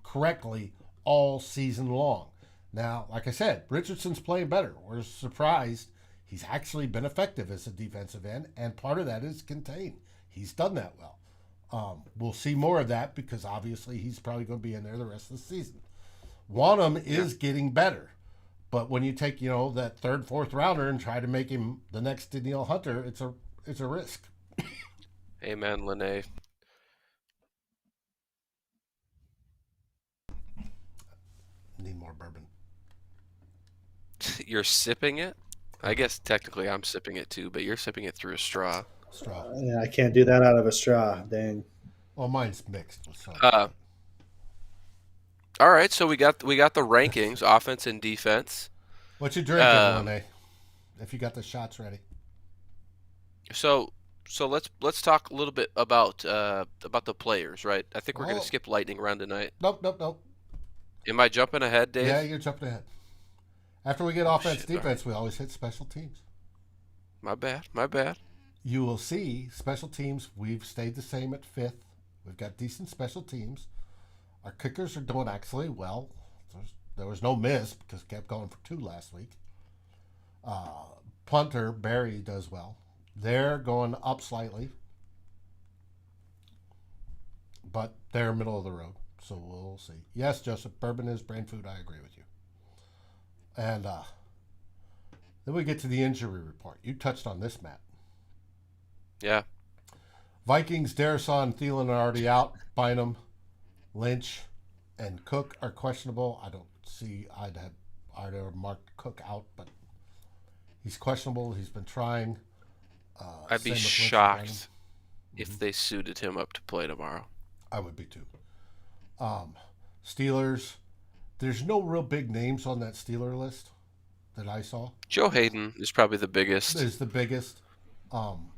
correctly all season long. Now, like I said, Richardson's playing better. We're surprised. He's actually been effective as a defensive end, and part of that is contain. He's done that well. We'll see more of that because obviously he's probably going to be in there the rest of the season. Wanham is getting better, but when you take that 3rd, 4th rounder and try to make him the next Daniil Hunter, it's a risk. Amen, Lene. Need more bourbon. You're sipping it? I guess technically I'm sipping it too, but you're sipping it through a straw. Yeah, I can't do that out of a straw. Dang. Well, mine's mixed with something. All right, so we got the rankings, offense and defense. What you drinking, Um, Monet? If you got the shots ready. so so let's talk a little bit about the players, right? I think we're gonna Oh, skip lightning round tonight. nope, nope, nope. Am I jumping ahead, Yeah, Dave? you're jumping ahead. After we get Oh offense, shit! All right, defense, we always hit special teams. my bad, my bad. You will see special teams. We've stayed the same at fifth. We've got decent special teams. Our kickers are doing actually well. There was no miss because it kept going for two last week. Uh, Punter, Barry does well. They're going up slightly, but they're middle of the road. So we'll see. Yes, Joseph, bourbon is brain food. I agree with you. And then we get to the injury report. You touched on this, Matt. Yeah, Vikings, Darrison, Thielen are already out. Bynum, Lynch, and Cook are questionable. I don't see. I'd have marked Cook out, but he's questionable. He's been trying. I'd be Same with Lynch and Bynum. shocked if they suited him up to play tomorrow. I would be too. Um, Steelers. There's no real big names on that Steeler list that I saw. Joe Hayden is probably the biggest. Is the biggest. Um,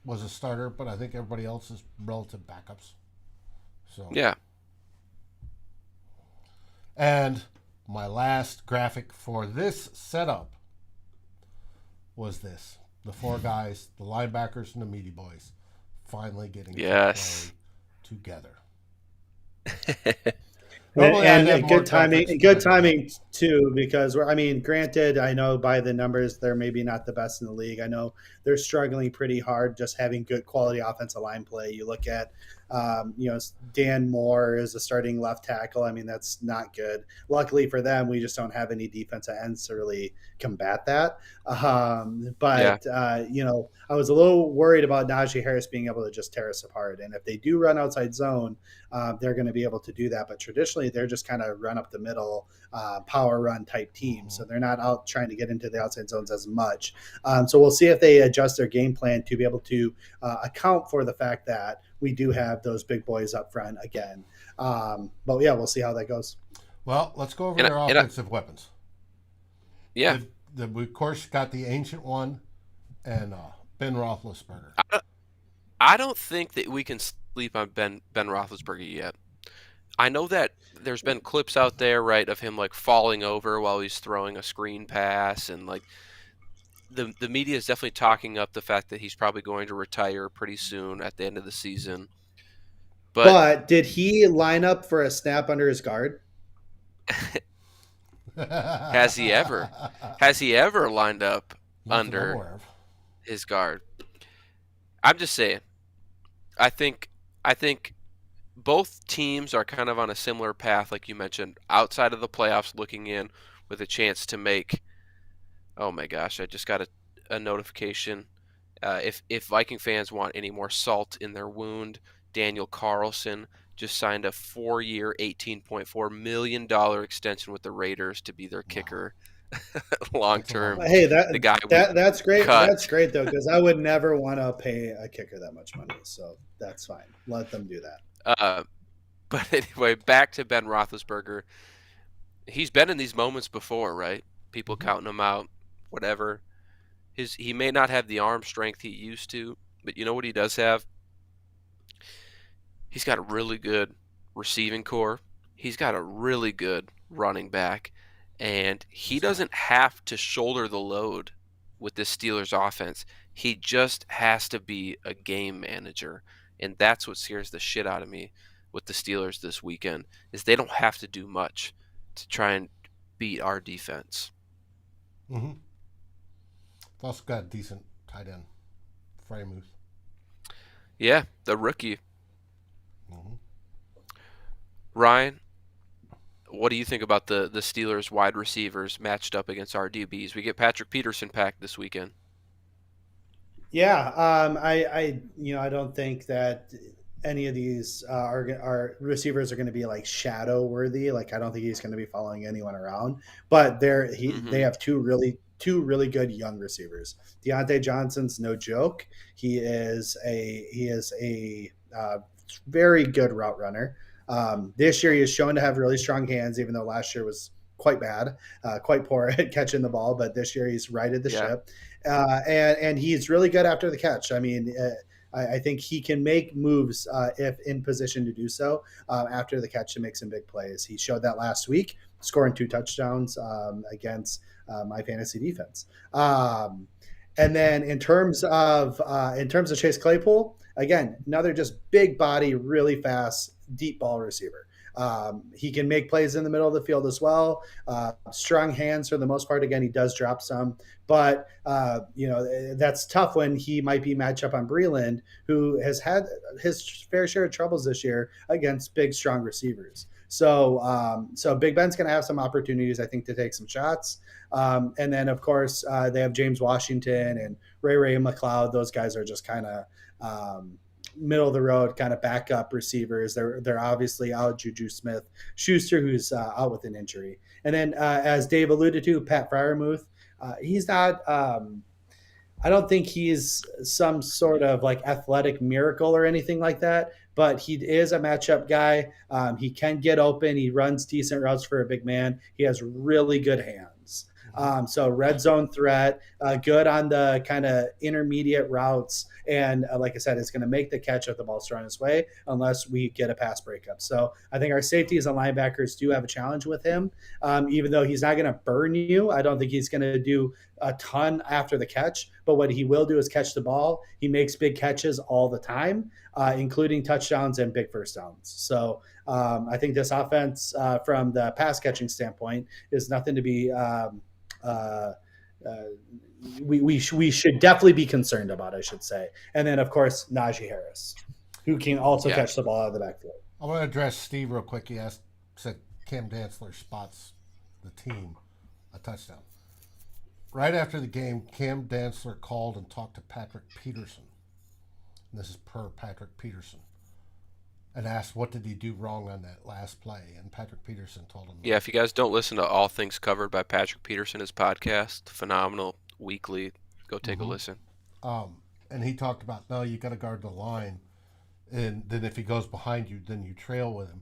was a starter, but I think everybody else is relative backups. So Yeah, and my last graphic for this setup was this: the four guys, the linebackers, and the meaty boys, finally getting to yes. play together. And, Normally, I'd have and more good timing, graphics, and but I good did not. timing too, because I mean, granted, I know by the numbers they're maybe not the best in the league. I know they're struggling pretty hard just having good quality offensive line play. You look at, Dan Moore is a starting left tackle. I mean, that's not good. Luckily for them, we just don't have any defensive ends to really combat that. Yeah, I was a little worried about Najee Harris being able to just tear us apart. And if they do run outside zone, they're going to be able to do that. But traditionally, they're just kind of run up the middle, power run type team. So they're not out trying to get into the outside zones as much. So we'll see if they adjust their game plan to be able to account for the fact that we do have those big boys up front again. But yeah, we'll see how that goes. Well, let's go over and I, their and I, offensive weapons. yeah, We of course got the ancient one and Ben Roethlisberger. I don't think that we can sleep on Ben Roethlisberger yet. I know that there's been clips out there, right, of him like falling over while he's throwing a screen pass, and like the media is definitely talking up the fact that he's probably going to retire pretty soon at the end of the season. But But did he line up for a snap under his guard? has he ever has he ever lined up Not that I'm under aware of. his guard? I'm just saying. I think I think both teams are kind of on a similar path, like you mentioned, outside of the playoffs, looking in with a chance to make. Oh my gosh! I just got a notification. If Viking fans want any more salt in their wound, Daniel Carlson just signed a 4-year, $18.4 million extension with the Raiders to be their Wow, kicker long that's a lot of term. money. Hey, The that guy we that that's great. cut. That's great though, because I would never want to pay a kicker that much money. So that's fine. Let them do that. Uh, but anyway, back to Ben Roethlisberger. He's been in these moments before, right? People Mm-hmm. counting him out, whatever. He may not have the arm strength he used to, but you know what he does have? He's got a really good receiving core. He's got a really good running back, and he This guy. doesn't have to shoulder the load with this Steelers offense. He just has to be a game manager, and that's what scares the shit out of me with the Steelers this weekend is they don't have to do much to try and beat our defense. Mm-hmm. It's also got a decent tight end, Freiermuth. Yeah, the rookie. Mm-hmm. Ryan, what do you think about the Steelers wide receivers matched up against our DBs? We get Patrick Peterson packed this weekend. Yeah, I don't think that any of these are receivers are going to be like shadow worthy. Like I don't think he's going to be following anyone around. But they Hmm. have two really good young receivers. Deontay Johnson's no joke. He is a very good route runner. This year he is shown to have really strong hands, even though last year was quite bad, quite poor at catching the ball. But this year he's righted the Yeah. ship, and he's really good after the catch. I mean, I think he can make moves if in position to do so after the catch to make some big plays. He showed that last week, scoring 2 touchdowns against my fantasy defense. And then in terms of Chase Claypool, again, another just big body, really fast, deep ball receiver. He can make plays in the middle of the field as well. Strong hands for the most part. Again, he does drop some, but that's tough when he might be matched up on Breland, who has had his fair share of troubles this year against big, strong receivers. So Big Ben's going to have some opportunities, I think, to take some shots. And then, of course, they have James Washington and Ray McLeod. Those guys are just kind of middle of the road kind of backup receivers. They're obviously out Juju Smith-Schuster, who's out with an injury. And then, as Dave alluded to, Pat Freiermuth, he's not I don't think he's some sort of like athletic miracle or anything like that, but he is a matchup guy. He can get open. He runs decent routes for a big man. He has really good hands. So red zone threat, good on the kind of intermediate routes. And like I said, it's going to make the catch if the ball's thrown his way unless we get a pass breakup. So I think our safeties and linebackers do have a challenge with him. Even though he's not going to burn you, I don't think he's going to do a ton after the catch. But what he will do is catch the ball. He makes big catches all the time, including touchdowns and big first downs. So I think this offense, from the pass catching standpoint, is nothing to be we should definitely be concerned about, I should say. And then, of course, Najee Harris, who can also catch the ball out of the backfield. I want to address Steve real quick. He said Cam Dantzler spots the team a touchdown. Right after the game, Cam Dantzler called and talked to Patrick Peterson. And this is per Patrick Peterson. And asked what did he do wrong on that last play. And Patrick Peterson told him. Yeah, if you guys don't listen to All Things Covered by Patrick Peterson, his podcast, phenomenal, weekly, go take a listen. And he talked about, no, you got to guard the line. And then if he goes behind you, then you trail with him.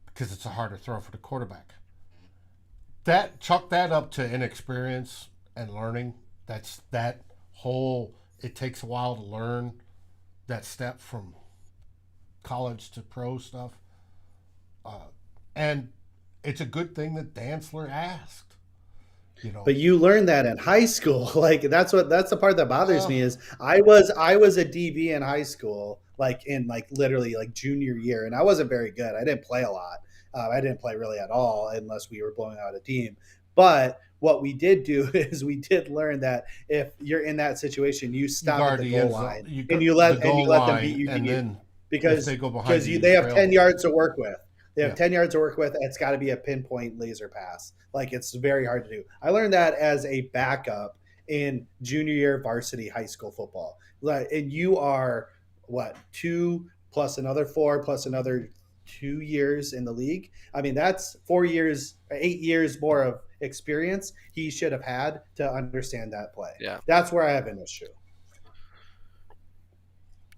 Because it's a harder throw for the quarterback. Chalk that up to inexperience and learning. It takes a while to learn that step from college to pro stuff. And it's a good thing that Dantzler asked. But you learned that in high school. Like that's the part that bothers me is I was a DB in high school, like in literally junior year, and I wasn't very good. I didn't play a lot. I didn't play really at all unless we were blowing out a team. But what we did do is we did learn that if you're in that situation, you stop at the goal line and you let them beat you because they have 10 yards to work with. They have 10 yards to work with. It's got to be a pinpoint laser pass. Like it's very hard to do. I learned that as a backup in junior year varsity high school football. And you are 2 plus another 4 plus another 2 years in the league. I mean, that's 8 years more of experience he should have had to understand that play. Yeah. That's where I have an issue.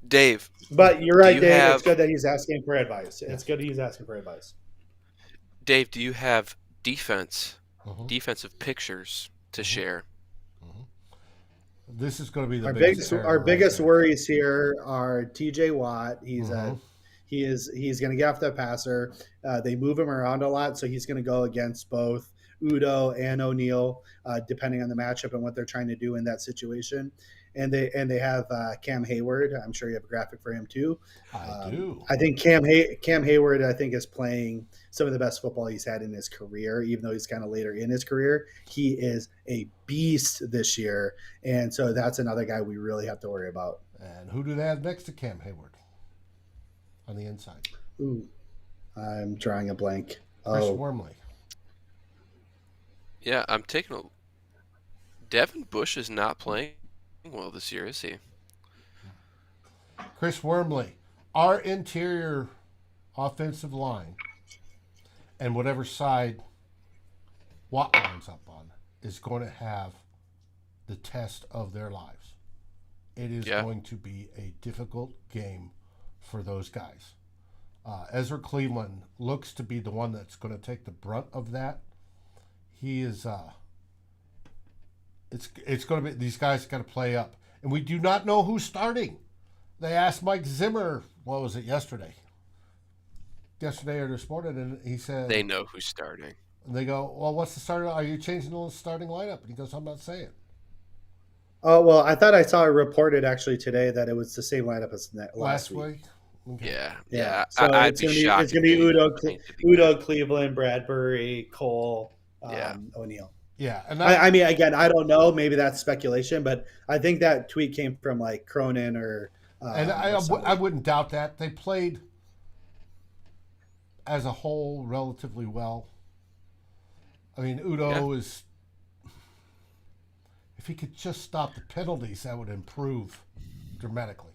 Dave. But you're right, Dave. It's good that he's asking for advice. It's good he's asking for advice. Dave, do you have defensive pictures to share? This is going to be our biggest worries here are TJ Watt. He's going to get off that passer. They move him around a lot, so he's going to go against both Udo and O'Neal, depending on the matchup and what they're trying to do in that situation. And they have Cam Hayward. I'm sure you have a graphic for him too. I do. I think Cam Hayward, I think, is playing some of the best football he's had in his career, even though he's kind of later in his career. He is a beast this year, and so that's another guy we really have to worry about. And who do they have next to Cam Hayward on the inside? Ooh, I'm drawing a blank. Chris Wormley. Yeah, I'm taking a. Devin Bush is not playing well this year, is he? Chris Wormley, our interior offensive line, and whatever side Watt lines up on, is going to have the test of their lives. It is going to be a difficult game for those guys. Ezra Cleveland looks to be the one that's going to take the brunt of that. He is. It's going to be, these guys got to play up, and we do not know who's starting. They asked Mike Zimmer, what was it, yesterday or this morning, and he said They know who's starting. And they go, well, what's the starter? Are you changing the starting lineup? And he goes, I'm not saying. Oh, well, I thought I saw it reported actually today that it was the same lineup as last week. Okay. Yeah. So I'd be shocked. it's gonna be Udo, Cleveland, Bradbury, Cole, O'Neal. Yeah, and I mean, again, I don't know. Maybe that's speculation, but I think that tweet came from like Cronin or. And I wouldn't doubt that. They played as a whole relatively well. I mean, Udo is. If he could just stop the penalties, that would improve dramatically.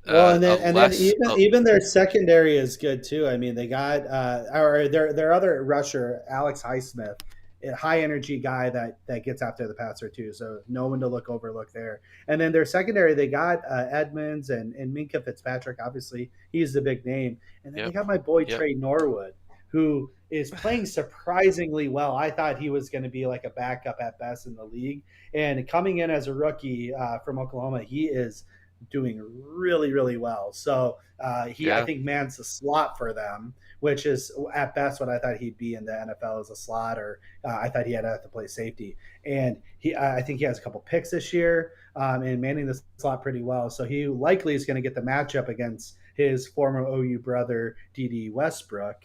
Well, and then even their secondary is good too. I mean, they got their other rusher, Alex Highsmith, a high energy guy that gets after the passer too. So no one to overlook there. And then their secondary, they got Edmonds and Minka Fitzpatrick. Obviously, he's the big name. And then they got my boy Trey Norwood, who is playing surprisingly well. I thought he was going to be like a backup at best in the league. And coming in as a rookie from Oklahoma, he is doing really, really well. So I think mans the slot for them, which is at best what I thought he'd be in the NFL as a slot, or I thought he had to have to play safety. And I think he has a couple picks this year and manning the slot pretty well. So he likely is going to get the matchup against his former OU brother, D.D. Westbrook,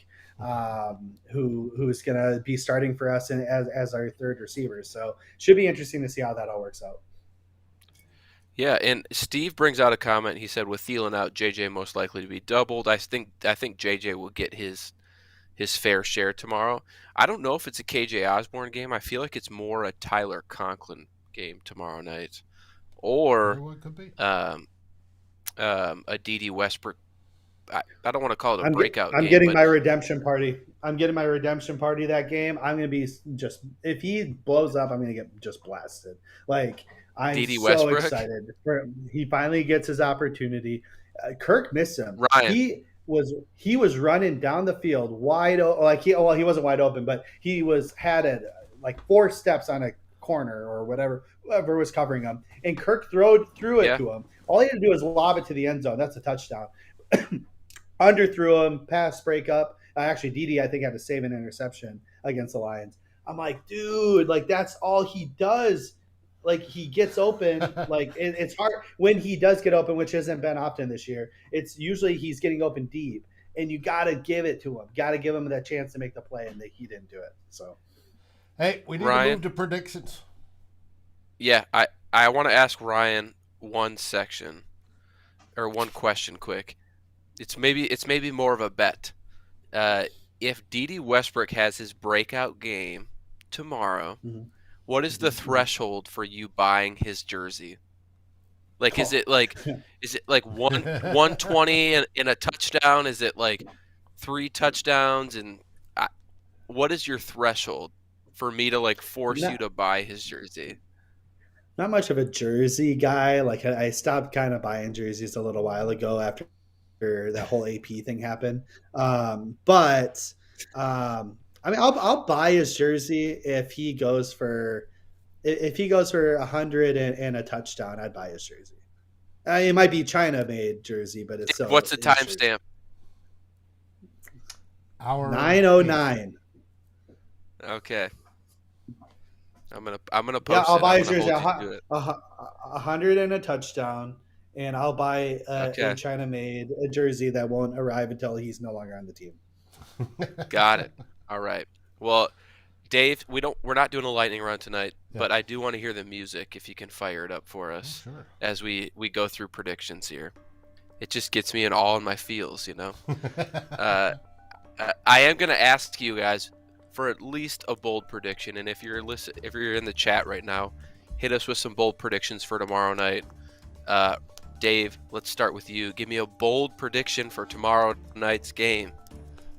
who's going to be starting for us as our third receiver. So should be interesting to see how that all works out. Yeah, and Steve brings out a comment. He said, with Thielen out, JJ most likely to be doubled. I think JJ will get his fair share tomorrow. I don't know if it's a KJ Osborne game. I feel like it's more a Tyler Conklin game tomorrow night, or a D.D. Westbrook. I don't want to call it a breakout game. I'm getting my redemption party. That game. I'm going to be just, if he blows up, I'm going to get just blasted. Like, I'm so excited. He finally gets his opportunity. Kirk missed him. Ryan. He was running down the field wide open. He wasn't wide open, but he had like 4 steps on a corner or whatever, whoever was covering him. And Kirk threw it to him. All he had to do was lob it to the end zone. That's a touchdown. Underthrew him, pass breakup. Actually, Dede, I think, had to save an interception against the Lions. I'm like, dude, like that's all he does. Like he gets open. Like it's hard when he does get open, which hasn't been often this year. It's usually he's getting open deep, and you got to give it to him. Got to give him that chance to make the play, and he didn't do it. So, hey, we need to move to predictions. Yeah, I want to ask Ryan one question quick. It's maybe more of a bet. If D.D. Westbrook has his breakout game tomorrow, what is the threshold for you buying his jersey? Like, is it like 120 and a touchdown? Is it like 3 touchdowns? And what is your threshold for me to like force you to buy his jersey? Not much of a jersey guy. Like I stopped kind of buying jerseys a little while ago after that whole AP thing happened. I mean, I'll buy his jersey if he goes for 100 and a touchdown. I'd buy his jersey. It might be China made jersey, but it's so. What's the timestamp? Hour 9:09. Okay. I'm gonna post. Yeah, I'll buy his jersey. 100 and a touchdown. And I'll buy a China-made jersey that won't arrive until he's no longer on the team. Got it. All right. Well, Dave, we're not doing a lightning round tonight, but I do want to hear the music if you can fire it up for us as we go through predictions here. It just gets me in all in my feels, you know. I am going to ask you guys for at least a bold prediction, and if you're in the chat right now, hit us with some bold predictions for tomorrow night. Dave, let's start with you. Give me a bold prediction for tomorrow night's game.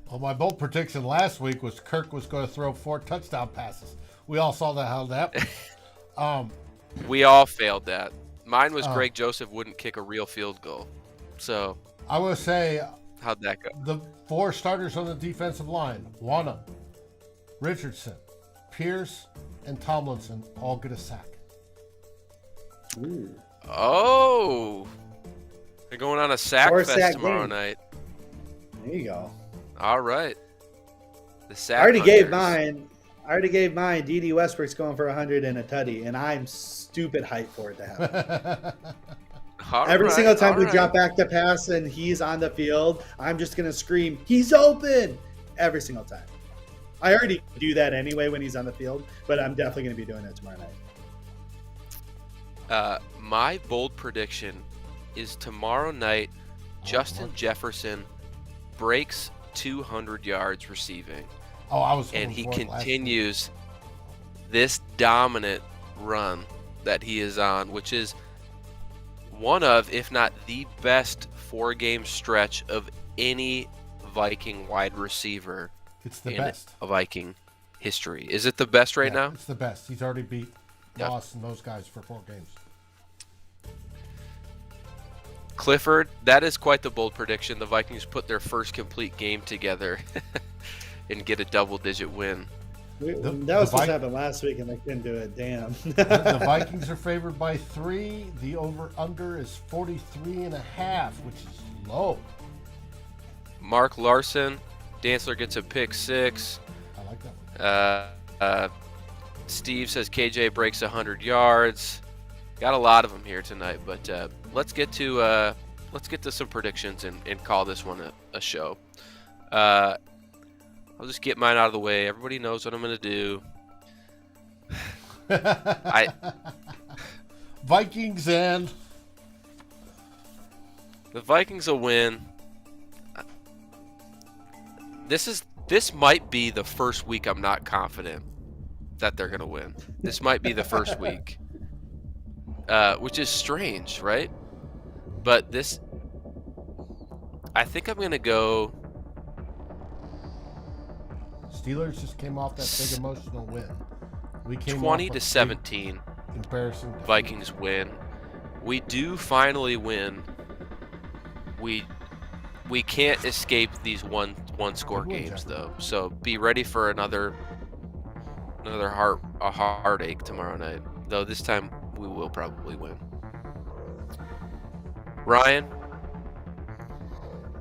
Well, my bold prediction last week was Kirk was going to throw 4 touchdown passes. We all saw that how that happened. We all failed that. Mine was Greg Joseph wouldn't kick a real field goal. So I will say How'd that go? the 4 starters on the defensive line, Wanham, Richardson, Pierce, and Tomlinson all get a sack. Ooh. Oh, they're going on a sack fest Sack tomorrow game. night. There you go. All right. The sack I already gave hunters. mine. D.D. Westbrook's going for 100 and a tutty, and I'm stupid hyped for it to happen. Every single time we drop back to pass and he's on the field, I'm just going to scream, "He's open!" every single time. I already do that anyway when he's on the field, but I'm definitely going to be doing it tomorrow night. My bold prediction is tomorrow night, Justin Jefferson breaks 200 yards receiving. Oh, I was. And he continues this dominant run that he is on, which is one of, if not the best 4-game stretch of any Viking wide receiver It's the in best. a Viking history. Is it the best right now? It's the best. He's already beat Yeah. Moss and those guys for 4 games. Clifford, that is quite the bold prediction. The Vikings put their first complete game together and get a double-digit win. That was supposed to happen last week, and they couldn't do it. Damn. The Vikings are favored by 3. The over/under is 43.5, which is low. Mark Larson, Dantzler gets a pick 6. I like that one. Steve says KJ breaks 100 yards. Got a lot of them here tonight, but let's get to some predictions and call this one a show. I'll just get mine out of the way. Everybody knows what I'm going to do. Vikings and The Vikings will win. This might be the first week I'm not confident that they're going to win. This might be the first week. Which is strange, right? But I think I'm going to go Steelers just came off that big emotional win. We came 20 off to a 17. Embarrassing defeat. Vikings win. We do finally win. We can't escape these one score Good win, games Jeff. though. So be ready for another heartache tomorrow night. Though this time we will probably win. Ryan,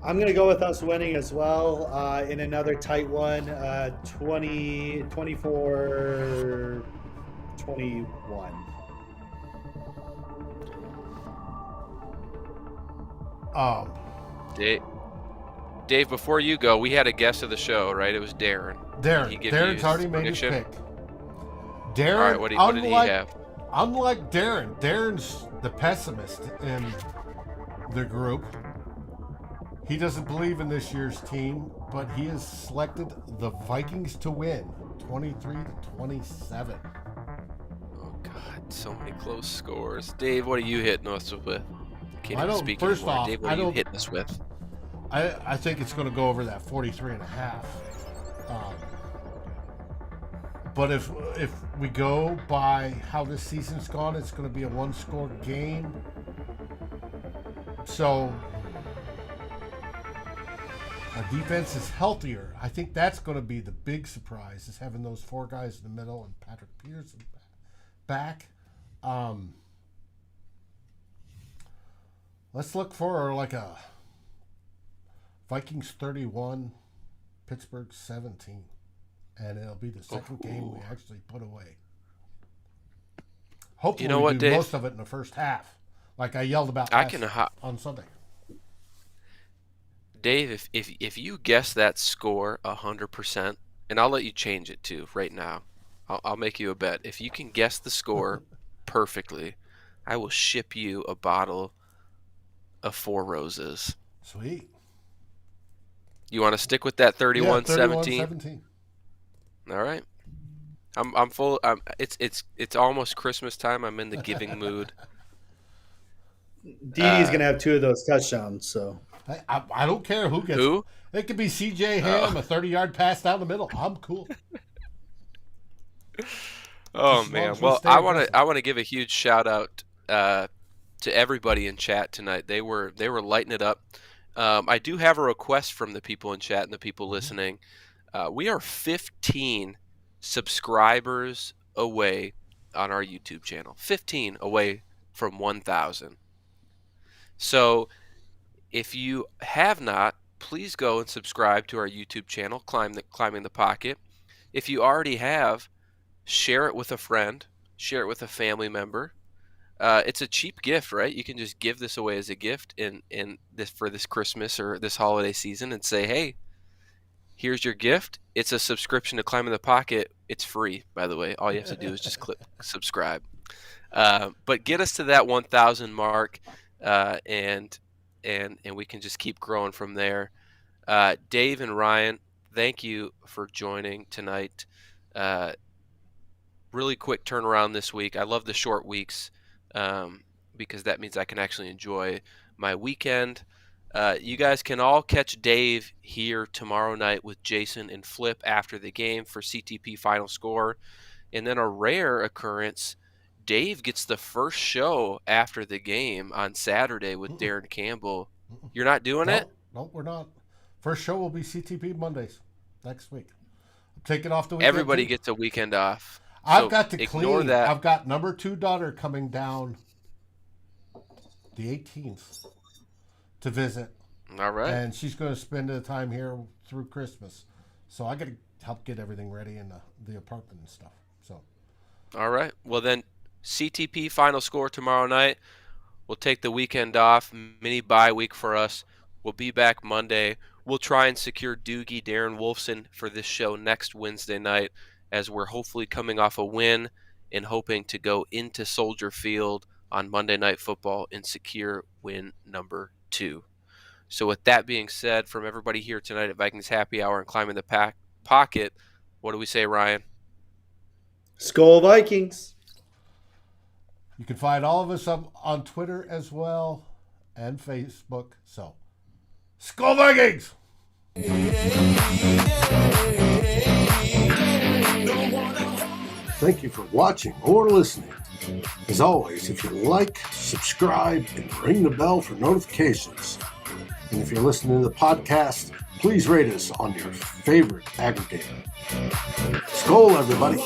I'm going to go with us winning as well in another tight one, 24-21. Dave, before you go, we had a guest of the show, right? It was Darren. Darren's already made his pick. Darren, All right, what did he have? Unlike Darren's the pessimist in the group. He doesn't believe in this year's team, but he has selected the Vikings to win 23-27. Oh, God, so many close scores. Dave, what are you hitting us with? Can't I even don't- speak first anymore. off, Dave, what I are you don't- hitting us with? I think it's going to go over that 43.5. But if we go by how this season's gone, it's going to be a 1-score game. So our defense is healthier. I think that's going to be the big surprise, is having those 4 guys in the middle and Patrick Peterson back. Let's look for like a Vikings 31, Pittsburgh 17. And it'll be the second game we actually put away. Hopefully You know what, we do Dave? most of it in the first half. Like I yelled about on Sunday. Dave, if you guess that score 100%, and I'll let you change it too right now. I'll make you a bet. If you can guess the score perfectly, I will ship you a bottle of 4 Roses. Sweet. You want to stick with that 31-17? 31-17. All right. I'm full. It's almost Christmas time. I'm in the giving mood. DD's going to have 2 of those touchdowns, so. I don't care who gets Who? it. It could be C.J. Ham, a 30-yard pass down the middle. I'm cool. Oh As long man. as we Well, stay I aggressive. want to give a huge shout out to everybody in chat tonight. They were lighting it up. I do have a request from the people in chat and the people listening. We are 15 subscribers away on our YouTube channel. 15 away from 1,000. So if you have not, please go and subscribe to our YouTube channel, Climbing the Pocket. If you already have, share it with a friend, share it with a family member. It's a cheap gift, right? You can just give this away as a gift for this Christmas or this holiday season and say, hey, here's your gift. It's a subscription to Climbing the Pocket. It's free, by the way. All you have to do is just click subscribe. But get us to that 1,000 mark, and we can just keep growing from there. Dave and Ryan, thank you for joining tonight. Really quick turnaround this week. I love the short weeks because that means I can actually enjoy my weekend. You guys can all catch Dave here tomorrow night with Jason and Flip after the game for CTP Final Score. And then a rare occurrence, Dave gets the first show after the game on Saturday with Darren Campbell. You're not doing it? No, we're not. First show will be CTP Mondays next week. I'm taking off the weekend. Everybody gets a weekend off. I've got to clean. That. I've got number 2 daughter coming down the 18th to visit. All right. And she's going to spend the time here through Christmas. So I got to help get everything ready in the apartment and stuff. So. All right. Well, then CTP Final Score tomorrow night. We'll take the weekend off. Mini bye week for us. We'll be back Monday. We'll try and secure Doogie Darren Wolfson for this show next Wednesday night, as we're hopefully coming off a win and hoping to go into Soldier Field on Monday Night Football and secure win number 2. So with that being said, from everybody here tonight at Vikings Happy Hour and Climbing the Pocket, what do we say, Ryan? Skol Vikings. You can find all of us up on Twitter as well and Facebook. So, Skol Vikings! Thank you for watching or listening. As always, if you like, subscribe, and ring the bell for notifications. And if you're listening to the podcast, please rate us on your favorite aggregator. Skol, everybody.